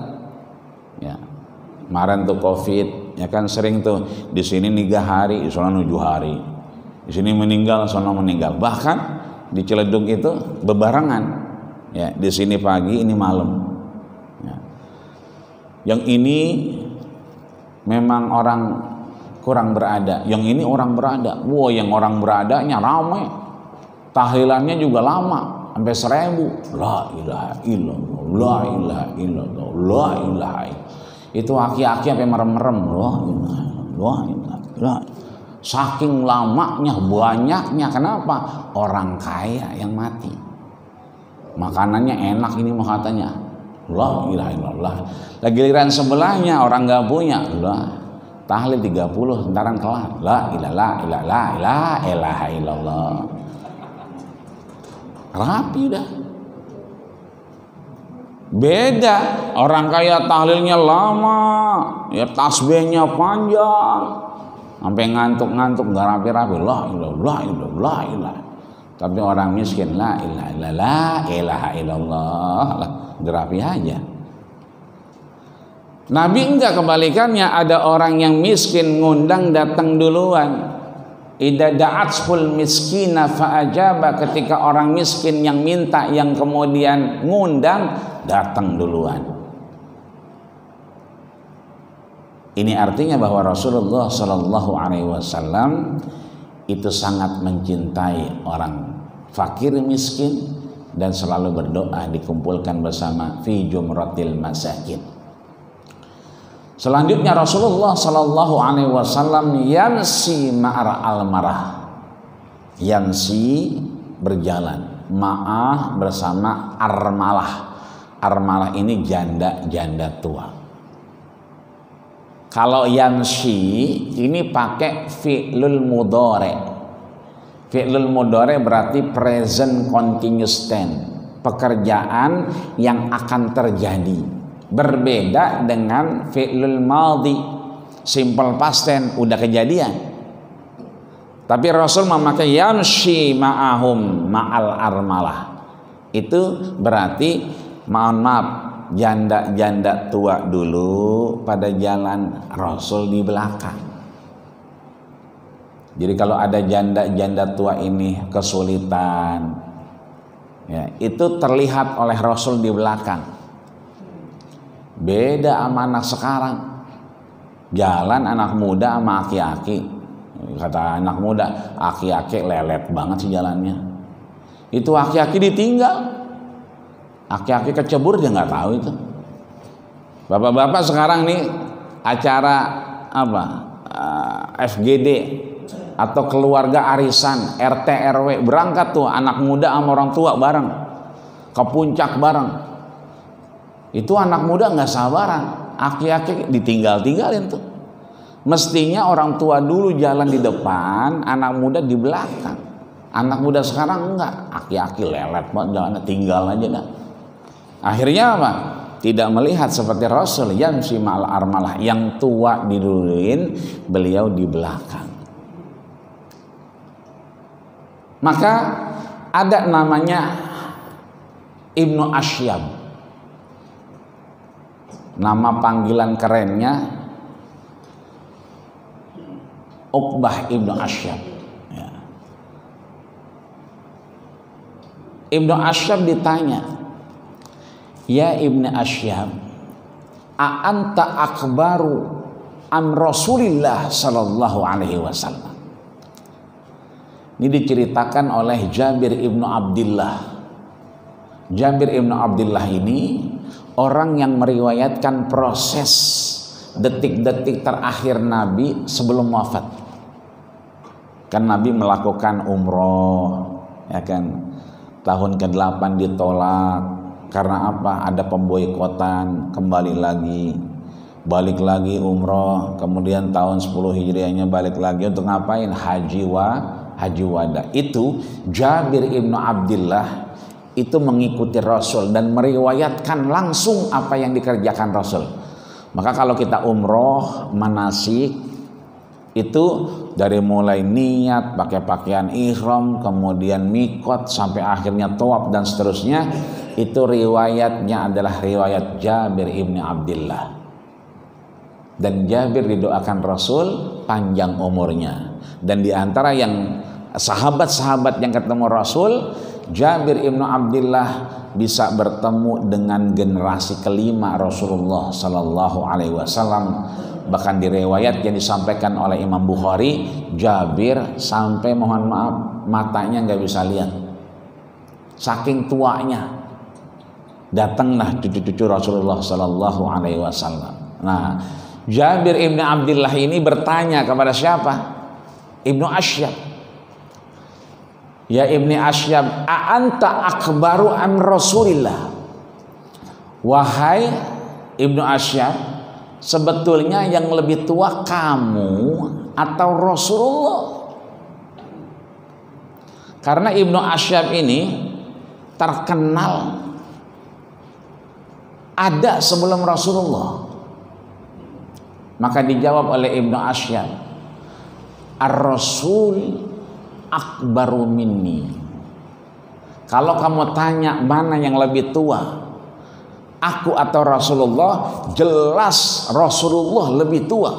ya kemarin tuh COVID, ya kan sering tuh di sini 3 hari, di sana 7 hari, di sini meninggal, sana meninggal, bahkan di Ciledug itu bebarengan, ya di sini pagi ini malam. Ya. Yang ini memang orang kurang berada, yang ini orang berada. Wah, yang orang beradanya ramai, tahlilannya juga lama, sampai 1000. La ilaha illallah, la ilaha illallah, la ilaha illallah. Itu aki-aki sampai merem-merem, la ilaha illallah. Saking lamanya, banyaknya. Kenapa? Orang kaya yang mati, makanannya enak ini mah katanya, la ilaha illallah. Lagi giliran sebelahnya orang nggak punya, lah tahlil 30 sentaran kelar, la ilaha illallah. Rapi dah. Beda, orang kaya tahlilnya lama, ya tasbihnya panjang, sampai ngantuk-ngantuk nggak rapi-rapi. La ilaha. Tapi orang miskin la ilaha illallah, gerapi aja. Nabi enggak, kebalikannya, ada orang yang miskin ngundang datang duluan. Idza da'atshul miskina fa'ajaba, ketika orang miskin yang minta yang kemudian ngundang datang duluan. Ini artinya bahwa Rasulullah Shallallahu Alaihi Wasallam itu sangat mencintai orang fakir miskin dan selalu berdoa dikumpulkan bersama fi jumratil masakin. Selanjutnya Rasulullah Shallallahu Alaihi Wasallam yansi ma'ar al-marah, yansi berjalan, ma'ah bersama armalah. Armalah ini janda tua. Kalau yansi ini pakai fi'lul mudhari. Fi'lul mudhari berarti present continuous tense, pekerjaan yang akan terjadi. Berbeda dengan fi'lul madhi, simple past tense, udah kejadian. Tapi Rasul memakai yamshi ma'ahum ma'al armalah. Itu berarti, mohon maaf, janda-janda tua dulu pada jalan, Rasul di belakang. Jadi kalau ada janda-janda tua ini kesulitan, ya, itu terlihat oleh Rasul di belakang. Beda sama anak sekarang, jalan anak muda sama aki-aki. Kata anak muda, aki-aki lelet banget sih jalannya. Itu aki-aki ditinggal, aki-aki kecebur, dia nggak tahu itu. Bapak-bapak sekarang nih acara apa, FGD atau keluarga arisan, RT RW, berangkat tuh anak muda sama orang tua bareng ke puncak bareng. Itu anak muda nggak sabaran, aki-aki ditinggalin tuh. Mestinya orang tua dulu jalan di depan, anak muda di belakang. Anak muda sekarang enggak, aki-aki lelet banget jalannya, tinggal aja dah. Akhirnya apa? Tidak melihat seperti Rasul yamshi ma'al armalah, yang tua diduluin, beliau di belakang. Maka ada namanya Ibnu Asyab. Nama panggilan kerennya Uqbah Ibnu Asyab. Ya. Ibnu Asyab ditanya, ya Ibnu Asyab, a'anta akbaru am Rasulillah Sallallahu Alaihi Wasallam. Ini diceritakan oleh Jabir Ibnu Abdillah. Jabir Ibnu Abdillah ini orang yang meriwayatkan proses detik-detik terakhir Nabi sebelum wafat. Kan Nabi melakukan umroh, ya kan, tahun ke-8 ditolak. Karena apa? Ada pemboikotan, kembali lagi, balik lagi umroh, kemudian tahun 10 Hijriahnya balik lagi untuk ngapain? Haji wada. Itu Jabir Ibnu Abdillah itu mengikuti Rasul dan meriwayatkan langsung apa yang dikerjakan Rasul. Maka kalau kita umroh, manasik, itu dari mulai niat, pakai pakaian ihram, kemudian mikot, sampai akhirnya tawaf dan seterusnya, itu riwayatnya adalah riwayat Jabir Ibnu Abdillah. Dan Jabir didoakan Rasul panjang umurnya. Dan diantara yang sahabat-sahabat yang ketemu Rasul, Jabir Ibnu Abdillah bisa bertemu dengan generasi kelima Rasulullah Sallallahu Alaihi Wasallam. Bahkan di riwayat yang disampaikan oleh Imam Bukhari, Jabir sampai mohon maaf matanya nggak bisa lihat, saking tuanya. Datanglah cucu-cucu Rasulullah Sallallahu Alaihi Wasallam. Nah, Jabir Ibnu Abdillah ini bertanya kepada siapa? Ibnu Asyab. Ya Ibnu Asyab, a'anta akbaru am Rasulillah. Wahai Ibnu Asyab, sebetulnya yang lebih tua kamu atau Rasulullah? Karena Ibnu Asyab ini terkenal ada sebelum Rasulullah. Maka dijawab oleh Ibnu Asyab, Ar-Rasul akbaru minni. Kalau kamu tanya mana yang lebih tua, aku atau Rasulullah, jelas Rasulullah lebih tua.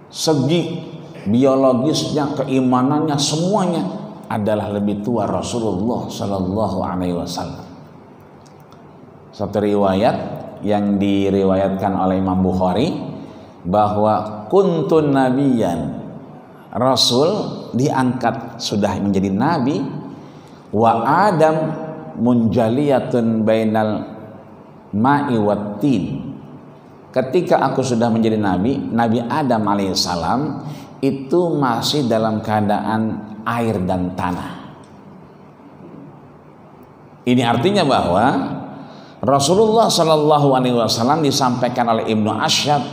Segi biologisnya, keimanannya, semuanya adalah lebih tua Rasulullah Sallallahu Alaihi Wasallam. Satu riwayat yang diriwayatkan oleh Imam Bukhari bahwa kuntun nabiyan, Rasul diangkat sudah menjadi nabi, wa Adam munjaliyatun bainal ma'i wat tin. Ketika aku sudah menjadi nabi, Nabi Adam alaihissalam itu masih dalam keadaan air dan tanah. Ini artinya bahwa Rasulullah Shallallahu Alaihi Wasallam disampaikan oleh Ibnu Asyab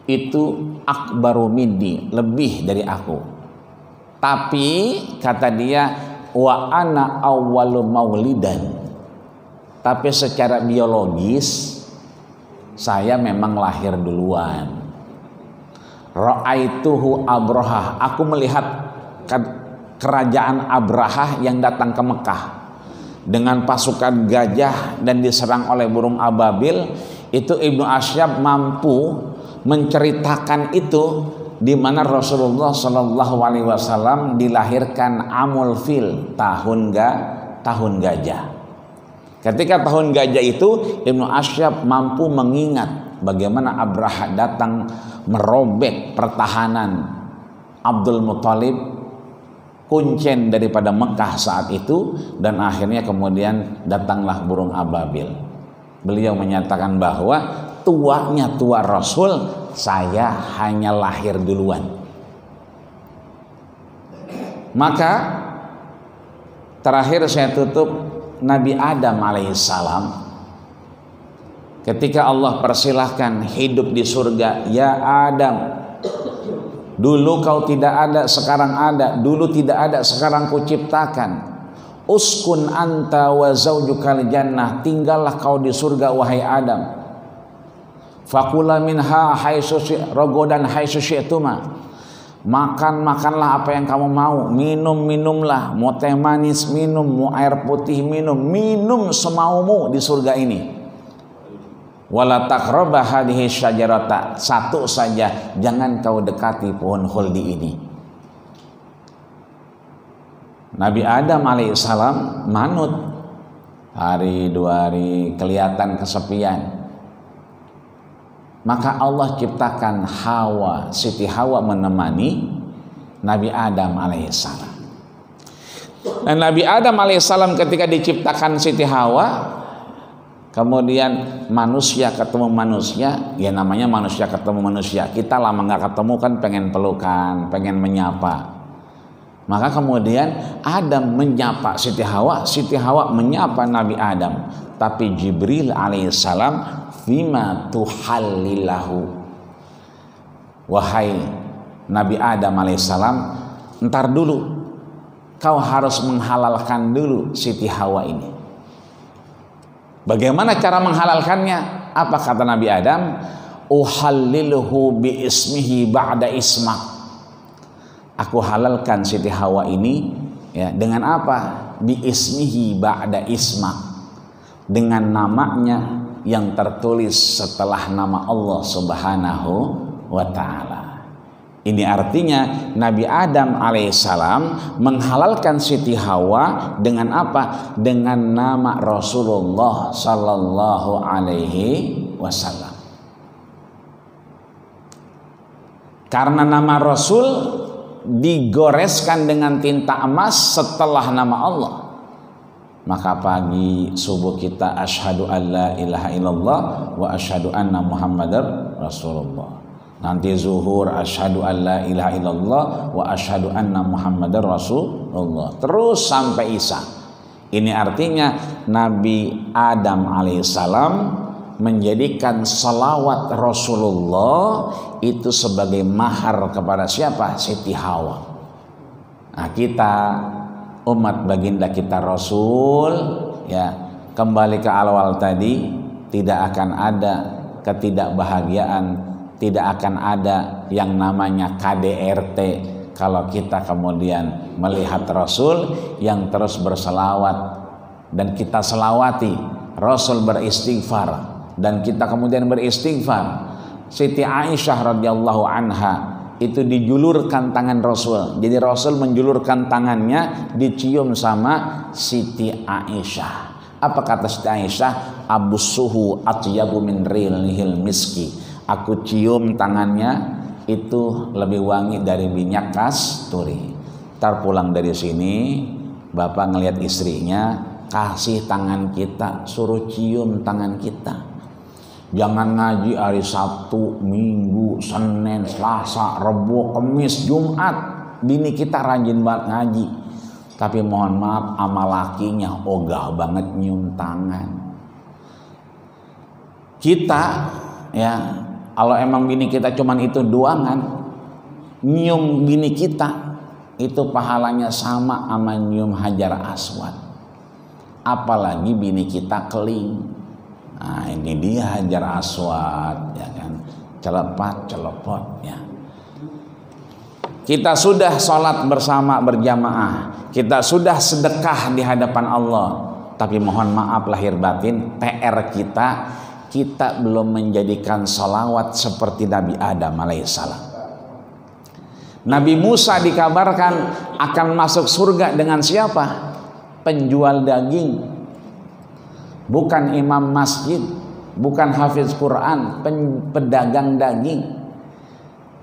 itu akbaru minni, lebih dari aku. Tapi kata dia wa ana awwalu maulidan. Tapi secara biologis saya memang lahir duluan. Ra'aituhu Abrahah, aku melihat kerajaan Abrahah yang datang ke Mekah dengan pasukan gajah dan diserang oleh burung ababil. Itu Ibnu Asyab mampu menceritakan itu, di mana Rasulullah Shallallahu Alaihi Wasallam dilahirkan amul fil, tahun gajah. Ketika tahun gajah itu Ibnu Asyab mampu mengingat bagaimana Abraha datang merobek pertahanan Abdul Muthalib, kuncen daripada Mekah saat itu, dan akhirnya kemudian datanglah burung ababil. Beliau menyatakan bahwa tuanya tua Rasul, saya hanya lahir duluan. Maka terakhir saya tutup Nabi Adam alaihissalam. Ketika Allah persilahkan hidup di surga, ya Adam, dulu kau tidak ada, sekarang ada. Dulu tidak ada, sekarang kuciptakan. Uskun anta wa zaujukal jannah, tinggallah kau di surga wahai Adam. Fakula minha haitsu rogodan haitsu syi'tuma. Makanlah apa yang kamu mau, minumlah, mau teh manis minum, mau air putih minum semaumu di surga ini. Wala taqraba hadhihi syajarata, satu saja, jangan kau dekati pohon khuldi ini. Nabi Adam alaihissalam manut, hari dua hari kelihatan kesepian. Maka Allah ciptakan Hawa, Siti Hawa menemani Nabi Adam alaihissalam. Dan Nabi Adam alaihissalam ketika diciptakan Siti Hawa, kemudian manusia ketemu manusia, ya namanya manusia ketemu manusia. Kita lama nggak ketemu kan pengen pelukan, pengen menyapa. Maka kemudian Adam menyapa Siti Hawa menyapa Nabi Adam. Tapi Jibril alaihissalam fima tuhallilahu, wahai Nabi Adam alaihissalam, entar dulu, kau harus menghalalkan dulu Siti Hawa ini. Bagaimana cara menghalalkannya? Apa kata Nabi Adam? Uhalliluhu bi ismihi ba'da ismak. Aku halalkan Siti Hawa ini ya dengan apa? Bi ismihi ba'da ismak, dengan namanya yang tertulis setelah nama Allah Subhanahu wa ta'ala. Ini artinya Nabi Adam alaihissalam menghalalkan Siti Hawa dengan apa? Dengan nama Rasulullah sallallahu alaihi wasallam. Karena nama Rasul digoreskan dengan tinta emas setelah nama Allah. Maka pagi subuh kita asyhadu alla ilaha illallah wa asyhadu anna muhammadar rasulullah. Nanti zuhur asyhadu alla ilaha illallah wa asyhadu anna muhammadar rasulullah. Terus sampai isya. Ini artinya Nabi Adam alaihissalam menjadikan salawat Rasulullah itu sebagai mahar kepada siapa? Siti Hawa. Nah, kita umat baginda kita Rasul ya, kembali ke awal tadi, tidak akan ada ketidakbahagiaan, tidak akan ada yang namanya KDRT, kalau kita kemudian melihat Rasul yang terus berselawat dan kita selawati, Rasul beristighfar dan kita kemudian beristighfar. Siti Aisyah radhiyallahu anha itu dijulurkan tangan Rasul. Jadi Rasul menjulurkan tangannya, dicium sama Siti Aisyah. Apa kata Siti Aisyah? Abussuhu atyabu min rihil miski. Aku cium tangannya itu lebih wangi dari minyak kasturi. Ntar pulang dari sini, bapak ngelihat istrinya, kasih tangan kita, suruh cium tangan kita. Jangan ngaji hari Sabtu, Minggu, Senin, Selasa, Rabu, Kamis, Jumat. Bini kita rajin banget ngaji, tapi mohon maaf ama lakinya ogah banget nyium tangan. Kita ya, kalau emang bini kita cuman itu doangan, nyium bini kita itu pahalanya sama sama nyium Hajar Aswad. Apalagi bini kita keling. Nah, ini dia Hajar Aswad, ya kan, celepot ya. Kita sudah sholat bersama berjamaah, kita sudah sedekah di hadapan Allah, tapi mohon maaf lahir batin, PR kita belum menjadikan sholawat seperti Nabi Adam alaihissalam. Nabi Musa dikabarkan akan masuk surga dengan siapa? Penjual daging. Bukan imam masjid, bukan hafiz Quran, pedagang daging.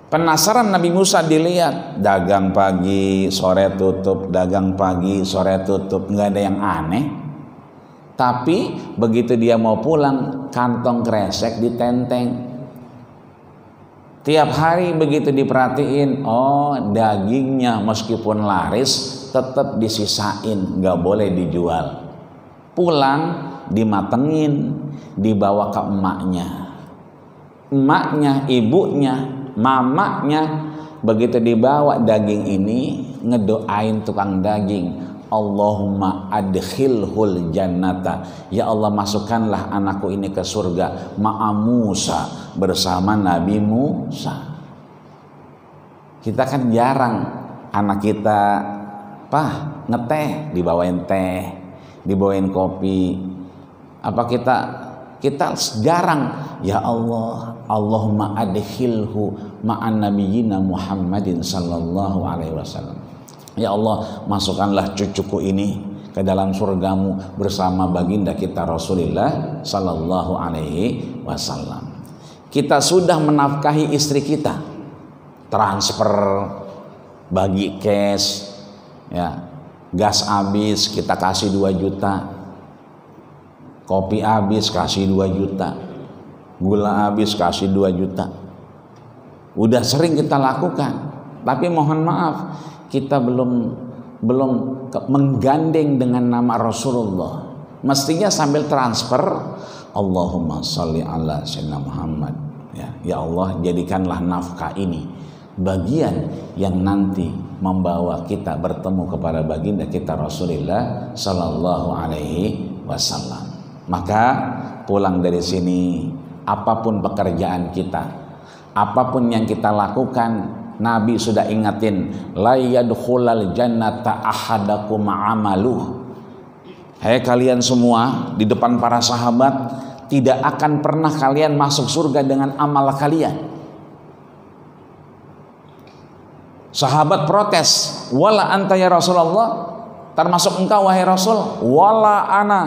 Penasaran Nabi Musa dilihat, dagang pagi, sore tutup, dagang pagi, sore tutup, nggak ada yang aneh. Tapi begitu dia mau pulang, kantong kresek ditenteng. Tiap hari begitu diperhatiin, oh dagingnya meskipun laris tetap disisain, nggak boleh dijual. Pulang dimatengin, dibawa ke emaknya, ibunya, mamanya. Begitu dibawa daging ini, ngedoain tukang daging, Allahumma adkhilhul jannata, ya Allah masukkanlah anakku ini ke surga ma'a Musa, bersama Nabi Musa. Kita kan jarang anak kita ngeteh, dibawain teh, dibawain kopi. Apa kita jarang, ya Allah, Allahumma adkhilhu ma'an nabiyyina Muhammadin sallallahu alaihi wasallam. Ya Allah, masukkanlah cucuku ini ke dalam surgamu bersama baginda kita Rasulullah sallallahu alaihi wasallam. Kita sudah menafkahi istri kita, transfer, bagi cash, ya, gas habis kita kasih 2 juta. Kopi habis kasih 2 juta, gula habis kasih 2 juta. Udah sering kita lakukan, tapi mohon maaf kita belum menggandeng dengan nama Rasulullah. Mestinya sambil transfer, Allahumma sholli ala sayyidina Muhammad. Ya Allah, jadikanlah nafkah ini bagian yang nanti membawa kita bertemu kepada baginda kita Rasulullah sallallahu alaihi wasallam. Maka pulang dari sini, apapun pekerjaan kita, apapun yang kita lakukan, Nabi sudah ingatin, la yadkhulal jannata ahadakum amaluh. Hai kalian semua, di depan para sahabat, tidak akan pernah kalian masuk surga dengan amal kalian. Sahabat protes, wala anta ya Rasulullah, termasuk engkau wahai Rasul? Wala ana.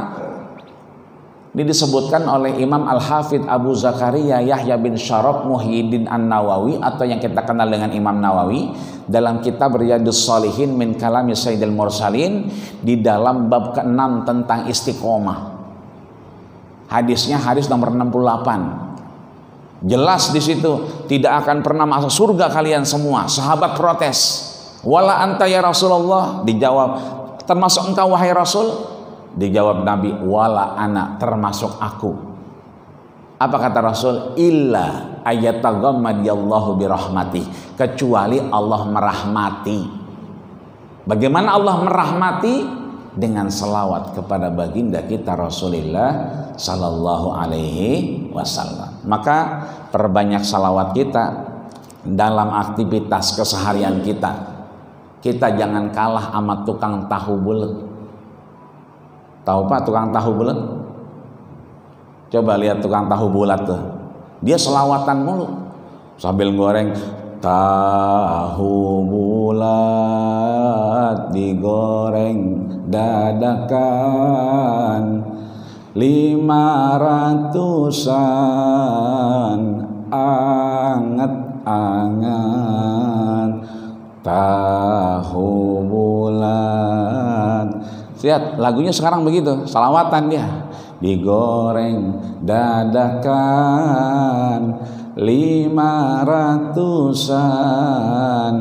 Ini disebutkan oleh Imam Al-Hafidh Abu Zakaria Yahya bin Syaraf Muhyiddin An-Nawawi, atau yang kita kenal dengan Imam Nawawi, dalam kitab Riyadhus Shalihin min kalami Sayyidil Mursalin, di dalam bab ke-6 tentang istiqomah. Hadisnya hadis nomor 68. Jelas di situ, tidak akan pernah masuk surga kalian semua. Sahabat protes, wala anta ya Rasulullah. Dijawab, termasuk engkau wahai Rasul? Dijawab Nabi, wala ana, termasuk aku. Apa kata Rasul? Illa ayataghammadiyallahu birahmati, kecuali Allah merahmati. Bagaimana Allah merahmati? Dengan selawat kepada baginda kita Rasulullah sallallahu alaihi wasallam. Maka perbanyak salawat kita dalam aktivitas keseharian kita. kita jangan kalah sama tukang tahu bulat. Tahu Pak tukang tahu bulat? Coba lihat tukang tahu bulat tuh. Dia selawatan mulu sambil goreng tahu bulat digoreng dadakan 500-an anget-anget tahu bulat. Lihat lagunya sekarang begitu, selawatan dia. Digoreng dadakan 500-an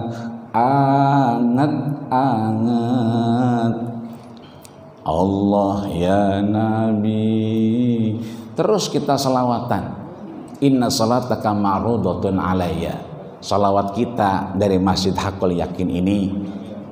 anget-anget Allah ya Nabi. Terus kita selawatan. Inna salataka ma'rudatun alayya. Salawat kita dari Masjid Haqqul Yakin ini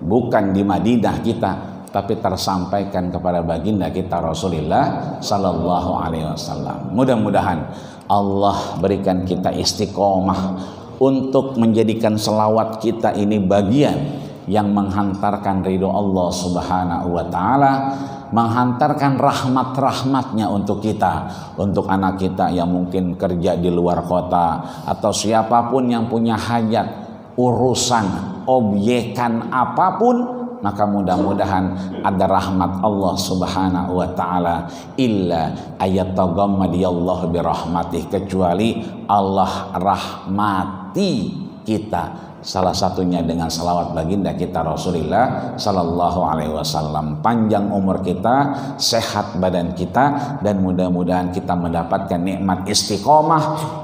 bukan di Madinah kita, tapi tersampaikan kepada baginda kita Rasulullah sallallahu alaihi wasallam. Mudah-mudahan Allah berikan kita istiqomah untuk menjadikan selawat kita ini bagian yang menghantarkan ridho Allah Subhanahu wa taala, menghantarkan rahmat-rahmatnya untuk kita, untuk anak kita yang mungkin kerja di luar kota, atau siapapun yang punya hajat, urusan, obyekan apapun, maka mudah-mudahan ada rahmat Allah Subhanahu wa taala. Illa ayataghammadiyallahu birahmatih, kecuali Allah rahmati kita, salah satunya dengan salawat baginda kita Rasulullah sallallahu alaihi wasallam. Panjang umur kita, sehat badan kita, dan mudah-mudahan kita mendapatkan nikmat istiqomah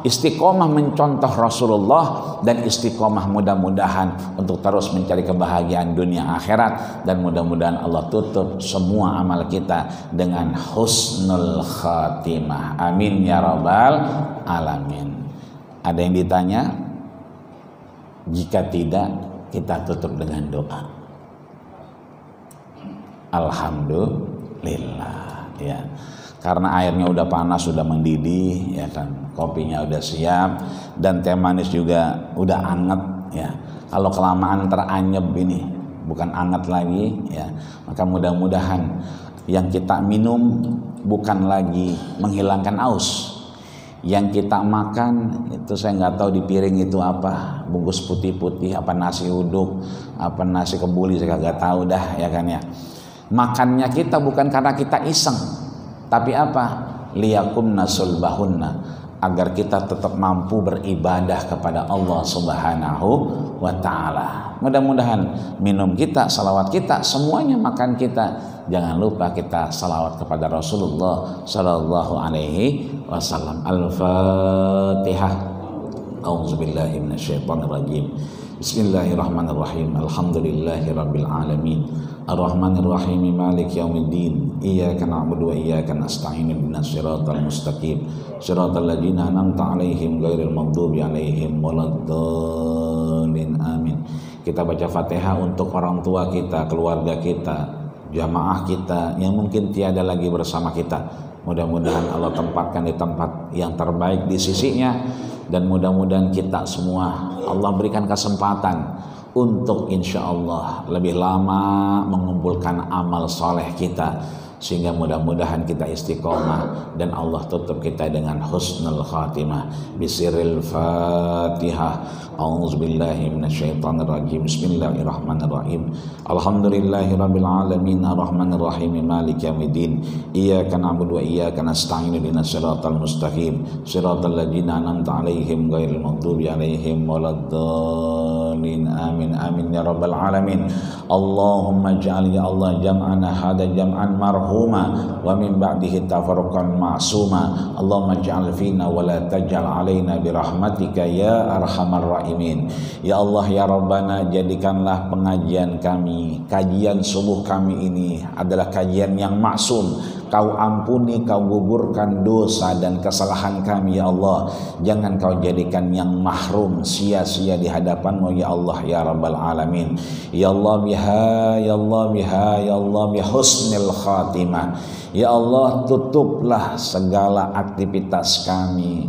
mencontoh Rasulullah, dan istiqomah mudah-mudahan untuk terus mencari kebahagiaan dunia akhirat, dan mudah-mudahan Allah tutup semua amal kita dengan husnul khatimah. Amin ya rabbal alamin. Ada yang ditanya? Jika tidak, kita tutup dengan doa. Alhamdulillah, ya. Karena airnya udah panas, sudah mendidih, ya kan. Kopinya udah siap, dan teh manis juga udah anget, ya. Kalau kelamaan teranyep ini, bukan anget lagi, ya. Maka mudah-mudahan yang kita minum bukan lagi menghilangkan aus. Yang kita makan itu saya nggak tahu di piring itu apa, bungkus putih-putih, apa nasi uduk, apa nasi kebuli, saya nggak tahu dah, ya kan ya. Makannya kita bukan karena kita iseng, tapi apa? Liyakumna sulbahunna, agar kita tetap mampu beribadah kepada Allah Subhanahu wa taala. Mudah-mudahan minum kita, salawat kita, semuanya makan kita. Jangan lupa kita salawat kepada Rasulullah sallallahu alaihi wasallam. Al-Fatihah. A'udzubillahi minasyaitonir rajim. Bismillahirrahmanirrahim. Alhamdulillahirabbil alamin. Arrahmanir rahim. Maliki yaumiddin. Iyyaka na'budu wa iyyaka nasta'in. Ihdinas siratal mustaqim. Siratal ladzina an'amta 'alaihim ghairil maghdubi 'alaihim waladdallin. Amin. Kita baca Fatihah untuk orang tua kita, keluarga kita, jamaah kita yang mungkin tiada lagi bersama kita. Mudah-mudahan Allah tempatkan di tempat yang terbaik di sisinya, dan mudah-mudahan kita semua Allah berikan kesempatan untuk insya Allah lebih lama mengumpulkan amal soleh kita, sehingga mudah-mudahan kita istiqomah dan Allah tutup kita dengan husnul khatimah. Bisiril Fatihah. A'udzubillahi minasyaitonir rajim. Bismillahirrahmanirrahim. Alhamdulillahirabbil alamin. Arrahmanir rahim. Maliki yaumiddin. Iyyaka na'budu wa iyyaka nasta'in. Ihdinas siratal mustaqim. Siratal ladzina an'amta 'alaihim ghairil maghdubi 'alaihim waladdallin. Amin. Amin ya rabbal alamin. Allahumma ij'al ya Allah jam'ana hada jam'an marhuma wa min ba'dihi tafarruqan ma'suma. Allahumma ij'al fina wa la taj'al 'alaina bi rahmatika ya arhamar rahimin. Ya Allah ya Rabbana, jadikanlah pengajian kami, kajian subuh kami ini adalah kajian yang maksum. Kau ampuni, kau gugurkan dosa dan kesalahan kami ya Allah. Jangan kau jadikan yang mahrum sia-sia di hadapan-Mu ya Allah ya Rabbal alamin. Ya Allah biha, ya Allah biha, ya Allah bi husnil khatimah. Ya Allah, tutuplah segala aktivitas kami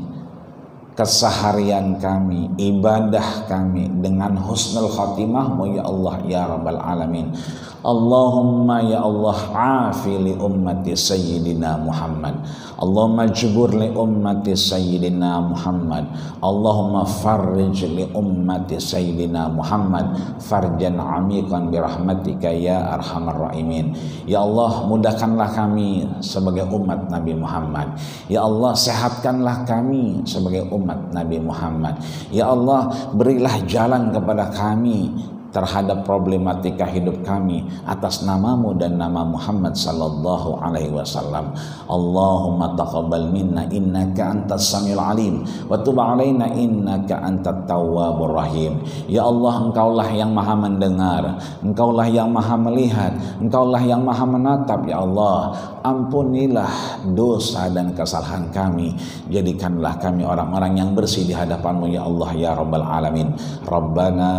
keseharian kami, ibadah kami dengan husnul khatimah ya Allah ya rabbal alamin. Allahumma ya Allah afi li ummati sayyidina Muhammad, Allahumma jubur li ummati sayyidina Muhammad, Allahumma farrij li ummati sayyidina Muhammad farjan amikan birahmatika ya arhamar rahimin. Ya Allah, mudahkanlah kami sebagai umat Nabi Muhammad. Ya Allah, sehatkanlah kami sebagai umat Nabi Muhammad. Ya Allah, berilah jalan kepada kami terhadap problematika hidup kami atas namamu dan nama Muhammad sallallahu alaihi wasallam. Allahumma taqabbal minna innaka antas samiul alim wa tub alaina innaka antat tawwabur rahim. Ya Allah, engkaulah yang maha mendengar, engkaulah yang maha melihat, engkaulah yang maha menatap. Ya Allah, ampunilah dosa dan kesalahan kami, jadikanlah kami orang-orang yang bersih di hadapanmu ya Allah ya rabbal alamin. Rabbana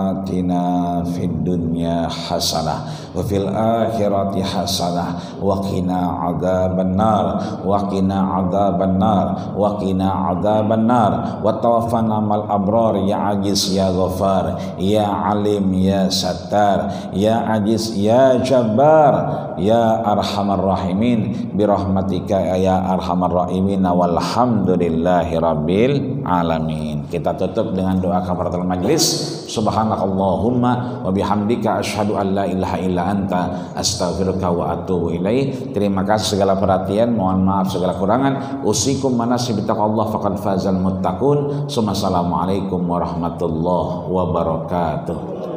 atina fid dunya hasanah wa fil akhirati hasanah wa qina adzabannar wa qina adzabannar wa qina adzabannar wa tawaffana mal abrar ya aziz ya ghafar ya alim ya sattar ya aziz ya jabbar ya arhamar rahimin birahmatika ya arhamar rahimin walhamdulillahi rabbil alamin. Kita tutup dengan doa kafaratul majlis. Subhanakallahumma wa bihamdika asyhadu an la ilaha illa anta astaghfiruka wa atubu ilaih. Terima kasih segala perhatian, mohon maaf segala kurangan. Usikum manasib taqwallah faqad fazal muttaqun. Assalamualaikum warahmatullahi wabarakatuh.